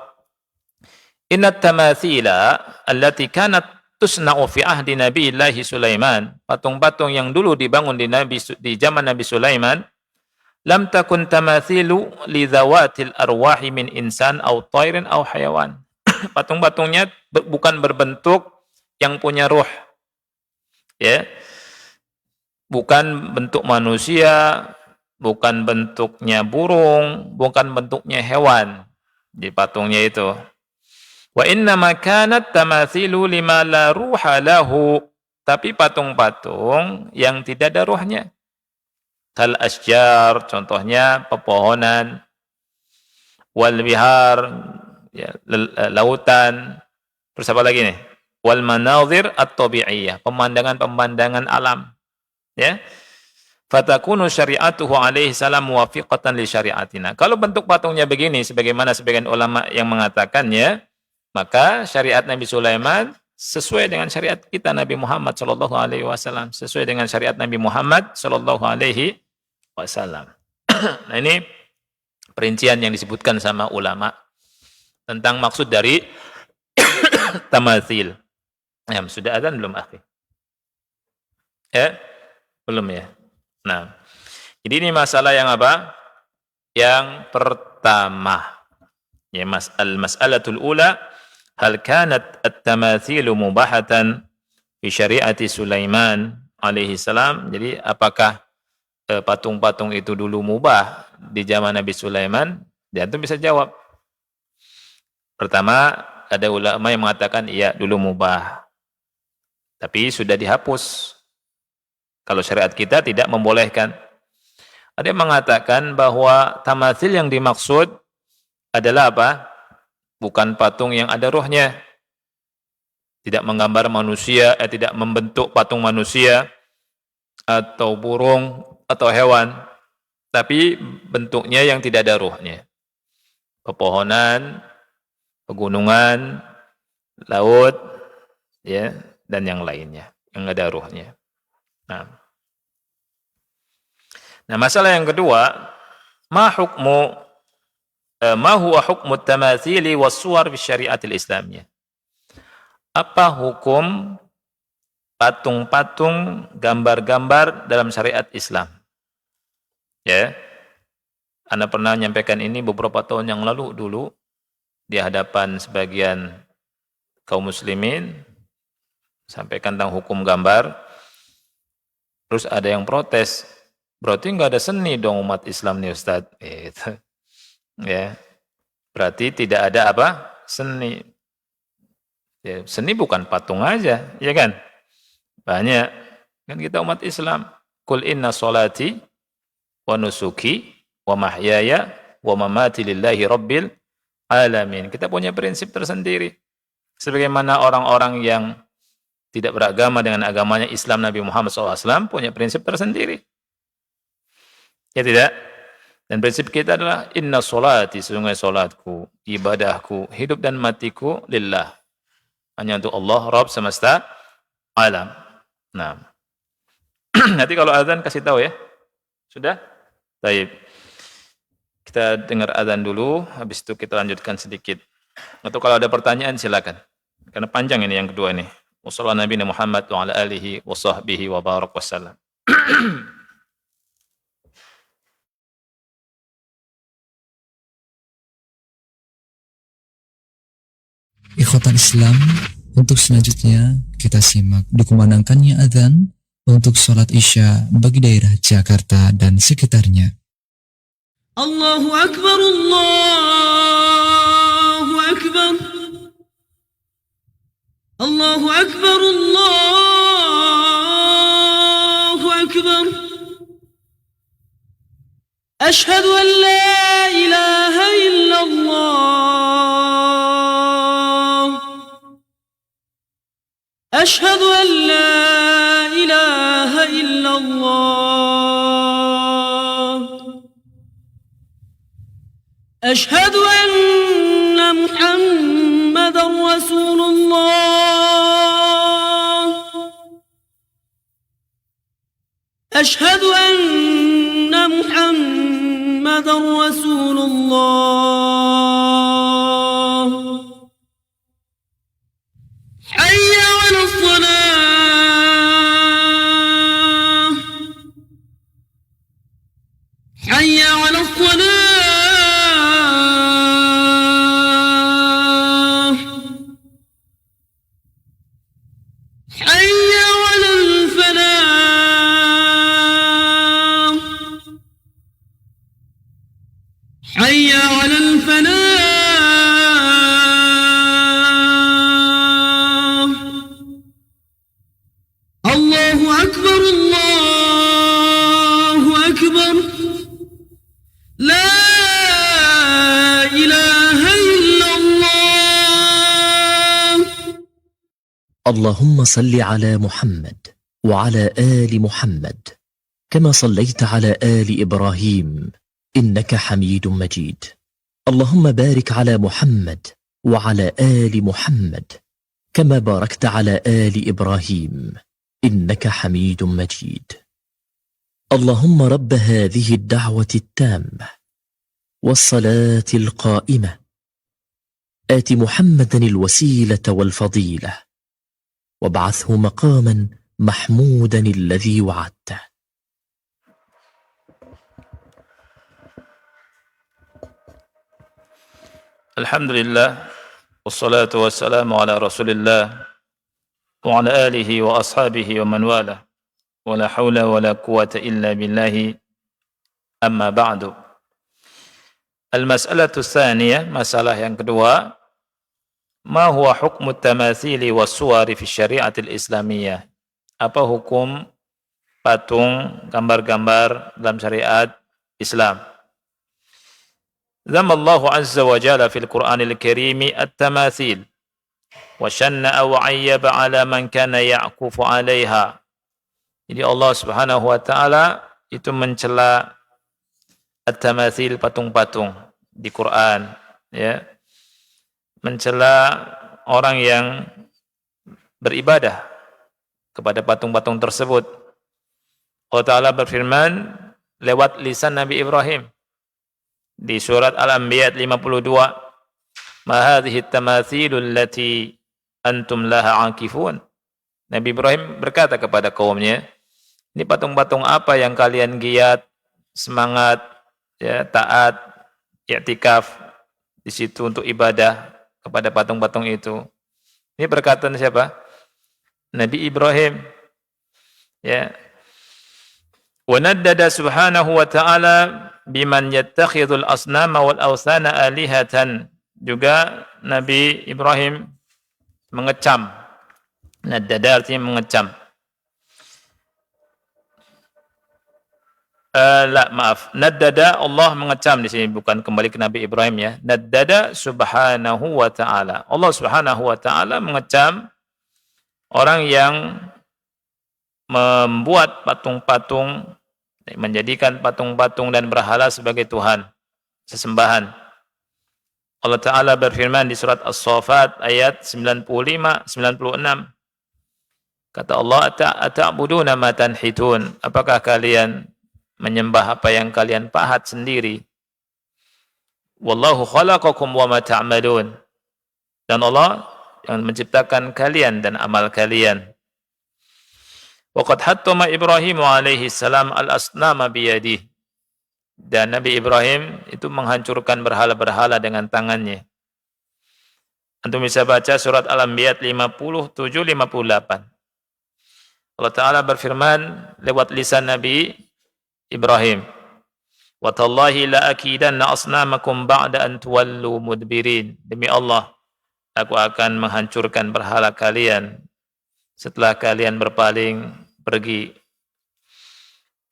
inna tamathila allati kanat tusna'u fi ahdi Nabiillah Sulaiman, patung-patung yang dulu dibangun di zaman Nabi Sulaiman, lam takun tamathilu li dzawatil arwahi min insan aw tairin aw hayawan. Patung-patungnya bukan berbentuk yang punya ruh. Ya. Bukan bentuk manusia, bukan bentuknya burung, bukan bentuknya hewan di patungnya itu. Wa inna ma kanat tamathilu lima la ruha lahu. Tapi patung-patung yang tidak ada ruhnya. Kal asjar, contohnya pepohonan. wal bihar, ya, lautan, terus apa lagi nih? Wal manazir at-tabi'iyyah, pemandangan-pemandangan alam, ya. Fatakunu syari'atuhu alaihi salam muwafiqatan li syari'atina. Kalau bentuk patungnya begini, sebagaimana sebagian ulama yang mengatakannya, maka syariat Nabi Sulaiman sesuai dengan syariat kita Nabi Muhammad sallallahu alaihi wasallam, sesuai dengan syariat Nabi Muhammad sallallahu alaihi wasallam. Nah, ini perincian yang disebutkan sama ulama tentang maksud dari tamatsil. Ya, sudah adzan belum, akhi? Ya? Belum ya? Nah, jadi ini masalah yang apa? Yang pertama. Ya, al-mas'alatul ula, hal kanat at-tamathilu mubahatan fi syari'ati Sulaiman alaihi salam. Jadi apakah patung-patung itu dulu mubah di zaman Nabi Sulaiman? Dan itu bisa jawab. Pertama, ada ulama yang mengatakan iya dulu mubah. Tapi sudah dihapus. Kalau syariat kita tidak membolehkan. Ada yang mengatakan bahwa tamatsil yang dimaksud adalah apa? Bukan patung yang ada ruhnya. Tidak menggambar manusia, tidak membentuk patung manusia atau burung atau hewan, tapi bentuknya yang tidak ada ruhnya. Pepohonan, pegunungan, laut, ya, dan yang lainnya yang ada ruhnya. Nah, masalah yang kedua, ma huwa hukmu tamatsili was-suwar fi syariatil islamiyah? Apa hukum patung-patung, gambar-gambar dalam syariat Islam? Ya. Anda pernah menyampaikan ini beberapa tahun yang lalu dulu di hadapan sebagian kaum muslimin, sampaikan tentang hukum gambar. Terus ada yang protes, berarti nggak ada seni dong umat Islam nih Ustaz. Gitu. Ya, berarti tidak ada apa? Seni. Ya, seni bukan patung aja, ya kan? Banyak. Kan kita umat Islam. Qul inna sholati wa nusuki wa mahyaya wa mamati lillahi rabbil alamin. Kita punya prinsip tersendiri. Sebagaimana orang-orang yang tidak beragama dengan agamanya Islam Nabi Muhammad SAW punya prinsip tersendiri. Ya tidak? Dan prinsip kita adalah inna sholati, sesungguhnya solatku, ibadahku, hidup dan matiku lillah. Hanya untuk Allah, Rabb semesta alam. Nah. Nanti kalau azan kasih tahu ya. Sudah? Baik. Kita dengar azan dulu, habis itu kita lanjutkan sedikit. Atau kalau ada pertanyaan silakan. Karena panjang ini yang kedua ini. Wassallallahu Nabi Muhammad wa ala alihi wa sahbihi wa barak wassalam.
Ikhwatan Islam, untuk selanjutnya kita simak dikumandangkannya adzan untuk sholat Isya bagi daerah Jakarta dan sekitarnya.
Allahu Akbar, Allahu Akbar, Allahu Akbar, Allahu Akbar. Ashhadu an la ilaha illallah. Ashhadu an la ilaha illallah. Ashhadu anna Muhammadar Rasulullah. Ashhadu anna Muhammadar Rasulullah. Hayya 'alas salah. Hayya 'alas salah. حي على الفلاح.
اللهم صل على محمد وعلى آل محمد كما صليت على آل إبراهيم إنك حميد مجيد. اللهم بارك على محمد وعلى آل محمد كما باركت على آل إبراهيم إنك حميد مجيد. اللهم رب هذه الدعوة التامة والصلاة القائمة آت محمدا الوسيلة والفضيلة وابعثه مقاما محمودا الذي وعدته.
Alhamdulillah, wassalatu wassalamu ala rasulillah wa ala alihi wa ashabihi wa man wala wa la hawla wa la quwata illa billahi amma ba'du. Al-mas'alatu tsaniyah, masalah yang kedua, ma huwa hukmu tamathili was suwari fi syariatil islamiyah? Apa hukum patung, gambar-gambar dalam syariat Islam? ذم الله عز وجل في القرآن الكريم التماثيل وشنأ وعيب على من كان يعكف عليها. Jadi Allah Subhanahu wa taala itu mencela at-tamathil, patung-patung di Quran, ya. Mencela orang yang beribadah kepada patung-patung tersebut. Allah Ta'ala berfirman lewat lisan Nabi Ibrahim di surat Al-Anbiya 52, ma hadhihi at-tamathilul lati antum laha akifun. Nabi Ibrahim berkata kepada kaumnya, ini patung-patung apa yang kalian giat, semangat, ya, taat, i'tikaf di situ untuk ibadah kepada patung-patung itu. Ini perkataan siapa? Nabi Ibrahim. Ya. Wa naddada subhanahu wa ta'ala biman yattakhidul asnama wal awthana alihatan. Juga Nabi Ibrahim mengecam. Naddada artinya mengecam. Naddada, Allah mengecam di sini, bukan kembali ke Nabi Ibrahim, ya. Naddada subhanahu wa ta'ala. Allah subhanahu wa ta'ala mengecam orang yang membuat patung-patung, menjadikan patung-patung dan berhala sebagai Tuhan, sesembahan. Allah Ta'ala berfirman di surat As-Saffat ayat 95-96. Kata Allah, ata'buduna ma tanhitun? Apakah kalian menyembah apa yang kalian pahat sendiri? Wallahu khalaqakum wa ma ta'malun. Dan Allah yang menciptakan kalian dan amal kalian. Waqad hattama Ibrahim alaihi salam al-asnama biyadihi. Dan Nabi Ibrahim itu menghancurkan berhala-berhala dengan tangannya. Antum bisa baca surat Al-Anbiya 57-58. Allah Ta'ala berfirman lewat lisan Nabi Ibrahim, wa tallahi la akidanna asnamakum ba'da an tuwallu mudbirin. Demi Allah, aku akan menghancurkan berhala kalian setelah kalian berpaling pergi.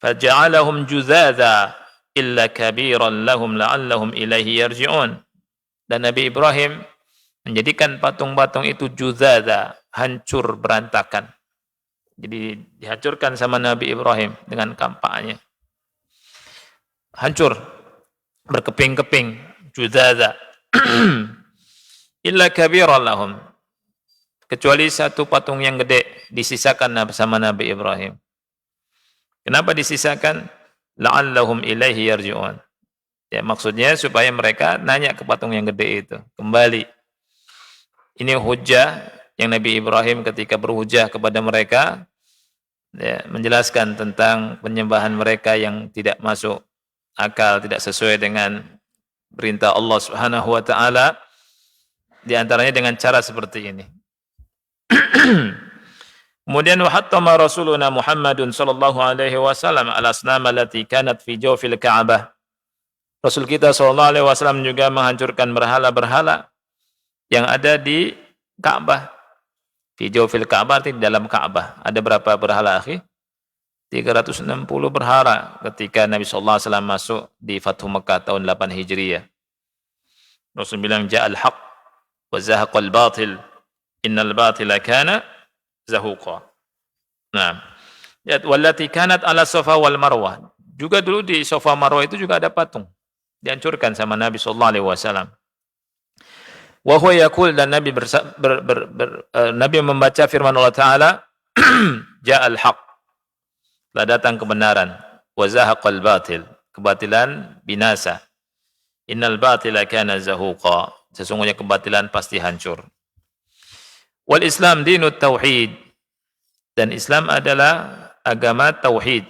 Faja'alahum juzadha illa kabiran lahum la'allahum ilaihi yarji'un. Dan Nabi Ibrahim menjadikan patung-patung itu juzadha, hancur berantakan. Jadi dihancurkan sama Nabi Ibrahim dengan kampaknya. Hancur, berkeping-keping, juzadha. Illa kabiran lahum. Kecuali satu patung yang gede disisakan sama Nabi Ibrahim. Kenapa disisakan? La'allahum ilaihi yarji'un. Ya, maksudnya supaya mereka nanya ke patung yang gede itu, kembali. Ini hujjah yang Nabi Ibrahim ketika berhujjah kepada mereka, ya, menjelaskan tentang penyembahan mereka yang tidak masuk akal, tidak sesuai dengan perintah Allah Subhanahu wa taala, di antaranya dengan cara seperti ini. Kemudian wahattama Rasuluna Muhammadun sallallahu alaihi wasallam al-asnam allati kanat fi jawfil Ka'bah. Rasul kita sallallahu alaihi wasallam juga menghancurkan berhala-berhala yang ada di Ka'bah. Fi jawfil Ka'bah, di dalam Ka'bah. Ada berapa berhala, akhi? 360 berhala ketika Nabi sallallahu alaihi wasallam masuk di Fathu Mekah tahun 8 Hijriah. Rasul bilang ja'al haq wa zahaqal batil. Innal batila kana zahuqa. Nah, ya wallati kanat ala Safa wal Marwah. Juga dulu di Safa Marwah itu juga ada patung. Dihancurkan sama Nabi sallallahu alaihi wasallam. Wa huwa yaqul, dan Nabi Nabi membaca firman Allah Taala, ja'al haq. Telah datang kebenaran, wa zahaqal batil. Kebatilan binasa. Innal batila kana zahuqa. Sesungguhnya kebatilan pasti hancur. Wal Islam dinut tauhid, dan Islam adalah agama tauhid,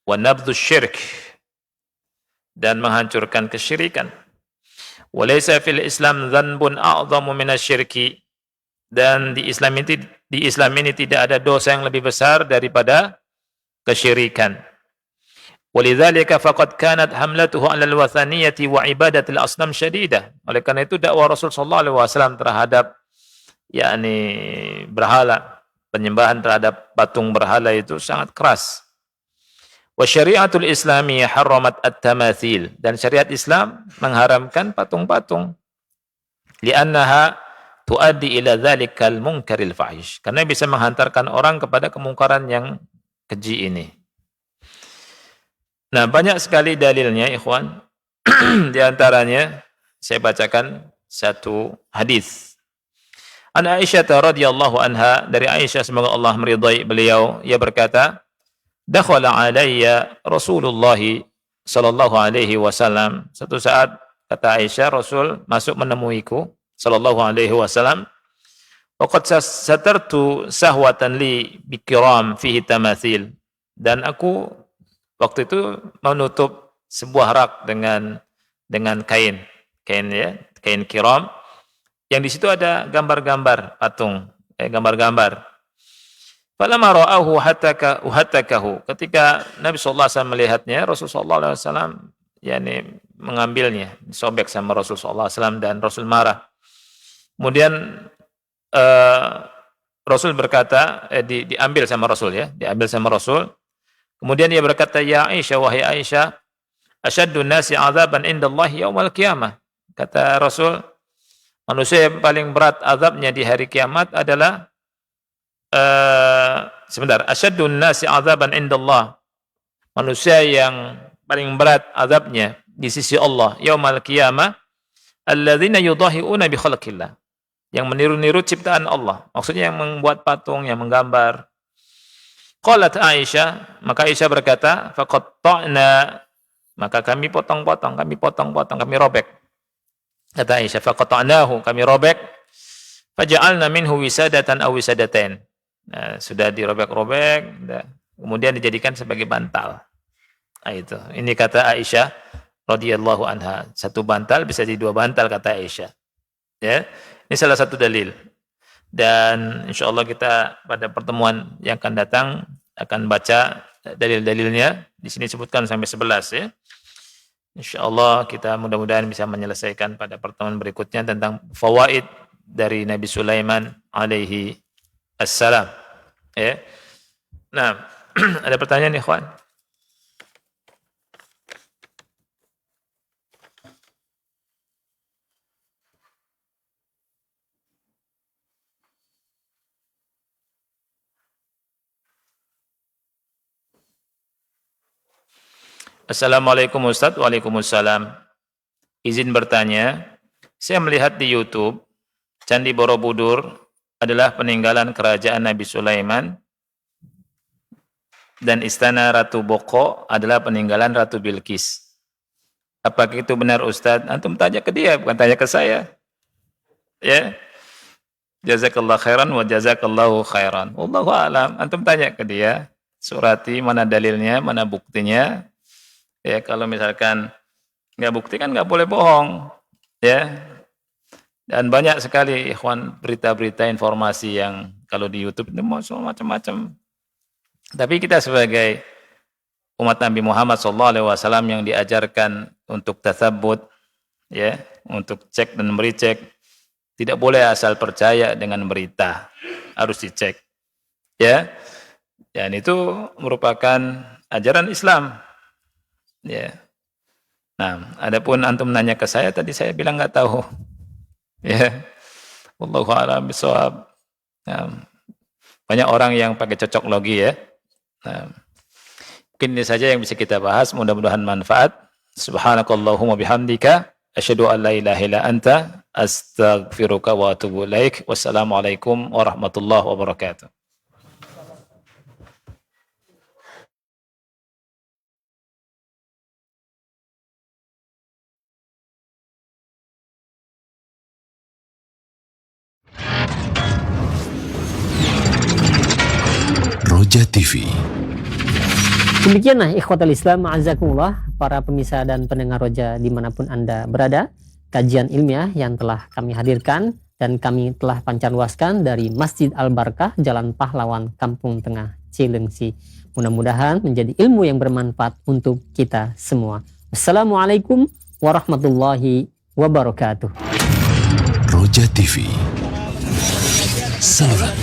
wa nabdhus syirk, dan menghancurkan kesyirikan. Wa laysa fil Islam dzanbun a'dhamu minasyirki, dan di Islam ini tidak ada dosa yang lebih besar daripada kesyirikan. Walidzalika faqad kanat hamlatuhu 'ala al-wathaniyati wa ibadatil asnam syadidah. Oleh karena itu dakwah Rasul sallallahu alaihi wasallam terhadap berhala, penyembahan terhadap patung berhala itu sangat keras. Wa syari'atul islamiyah harramat at-tamathil, dan syariat Islam mengharamkan patung-patung. Li'annaha tuaddi ila dzalikal munkaril fahish, karena bisa menghantarkan orang kepada kemungkaran yang keji ini. Nah, banyak sekali dalilnya, ikhwan. Di antaranya saya bacakan satu hadis. An Aisyah radhiyallahu anha, dari Aisyah semoga Allah meridai beliau, ia berkata, dakhala alayya Rasulullah sallallahu alaihi wasallam. Satu saat, kata Aisyah, Rasul masuk menemuiku sallallahu alaihi wasallam. Waqad satartu sahwatan li bikiram fihi tamathil, dan aku waktu itu menutup sebuah rak dengan kain kiram, yang di situ ada gambar-gambar patung, gambar-gambar. Falamma ra'ahu hatakahu, ketika Nabi sallallahu alaihi wasallam melihatnya, Rasulullah sallallahu alaihi wasallam mengambilnya, disobek sama Rasulullah sallallahu alaihi wasallam, dan Rasul marah. Kemudian Rasul berkata, diambil sama Rasul. Kemudian dia berkata, ya Aisyah, wahai Aisyah, asyaddun nasi azaban indallahi yaumal qiyamah. Kata Rasul, manusia yang paling berat azabnya di hari kiamat adalah asyaddun nasi azaban indallah. Manusia yang paling berat azabnya di sisi Allah yaumal qiyamah alladzina yudahiuna bi khalqillah, yang meniru-niru ciptaan Allah. Maksudnya yang membuat patung, yang menggambar. Qalat Aisyah, maka Aisyah berkata, faqatta'na, maka kami potong-potong, kami robek. Kata Aisyah, faqatta'nahu, kami robek, faja'alna minhu wisadatan aw wisadatain. Nah, sudah dirobek-robek, kemudian dijadikan sebagai bantal. Nah, itu. Ini kata Aisyah radhiyallahu anha. Satu bantal bisa jadi dua bantal, kata Aisyah. Ya. Ini salah satu dalil. Dan insyaallah kita pada pertemuan yang akan datang akan baca dalil-dalilnya. Di sini sebutkan sampai 11 ya. Insyaallah kita mudah-mudahan bisa menyelesaikan pada pertemuan berikutnya tentang fawaid dari Nabi Sulaiman alaihi assalam. Ya. Nah, ada pertanyaan ikhwan? Assalamualaikum Ustaz. Waalaikumsalam. Izin bertanya, saya melihat di YouTube Candi Borobudur adalah peninggalan kerajaan Nabi Sulaiman, dan Istana Ratu Boko adalah peninggalan Ratu Bilqis. Apakah itu benar Ustaz? Antum tanya ke dia, bukan tanya ke saya. Ya. Jazakallah khairan wa jazakallahu khairan. Wallahu a'lam. Antum tanya ke dia, surati mana dalilnya, mana buktinya. Ya, kalau misalkan nggak bukti kan nggak boleh bohong, ya. Dan banyak sekali ikhwan berita-berita informasi yang kalau di YouTube itu macam-macam. Tapi kita sebagai umat Nabi Muhammad SAW yang diajarkan untuk tatsabbut, ya, untuk cek dan merecek, tidak boleh asal percaya dengan berita, harus dicek, ya. Dan itu merupakan ajaran Islam. Ya. Nah, adapun antum nanya ke saya tadi, saya bilang nggak tahu. Ya. Wallahu a'lam bishawab. Nah, Banyak orang yang pakai cocok logi ya. Nah, mungkin ini saja yang bisa kita bahas. Mudah-mudahan manfaat. Subhanakallahumma bihamdika. Asyhadu an la ilaha illa anta. Astaghfiruka wa atubu ilaik. Wassalamualaikum warahmatullahi wabarakatuh.
Roja TV.
Demikianlah ikhwatal Islam, ma'azakumullah, para pemirsa dan pendengar Roja dimanapun Anda berada, kajian ilmiah yang telah kami hadirkan dan kami telah pancarluaskan dari Masjid Al-Barkah, Jalan Pahlawan, Kampung Tengah, Cilengsi. Mudah-mudahan menjadi ilmu yang bermanfaat untuk kita semua. Wassalamualaikum warahmatullahi wabarakatuh.
Roja TV. Salam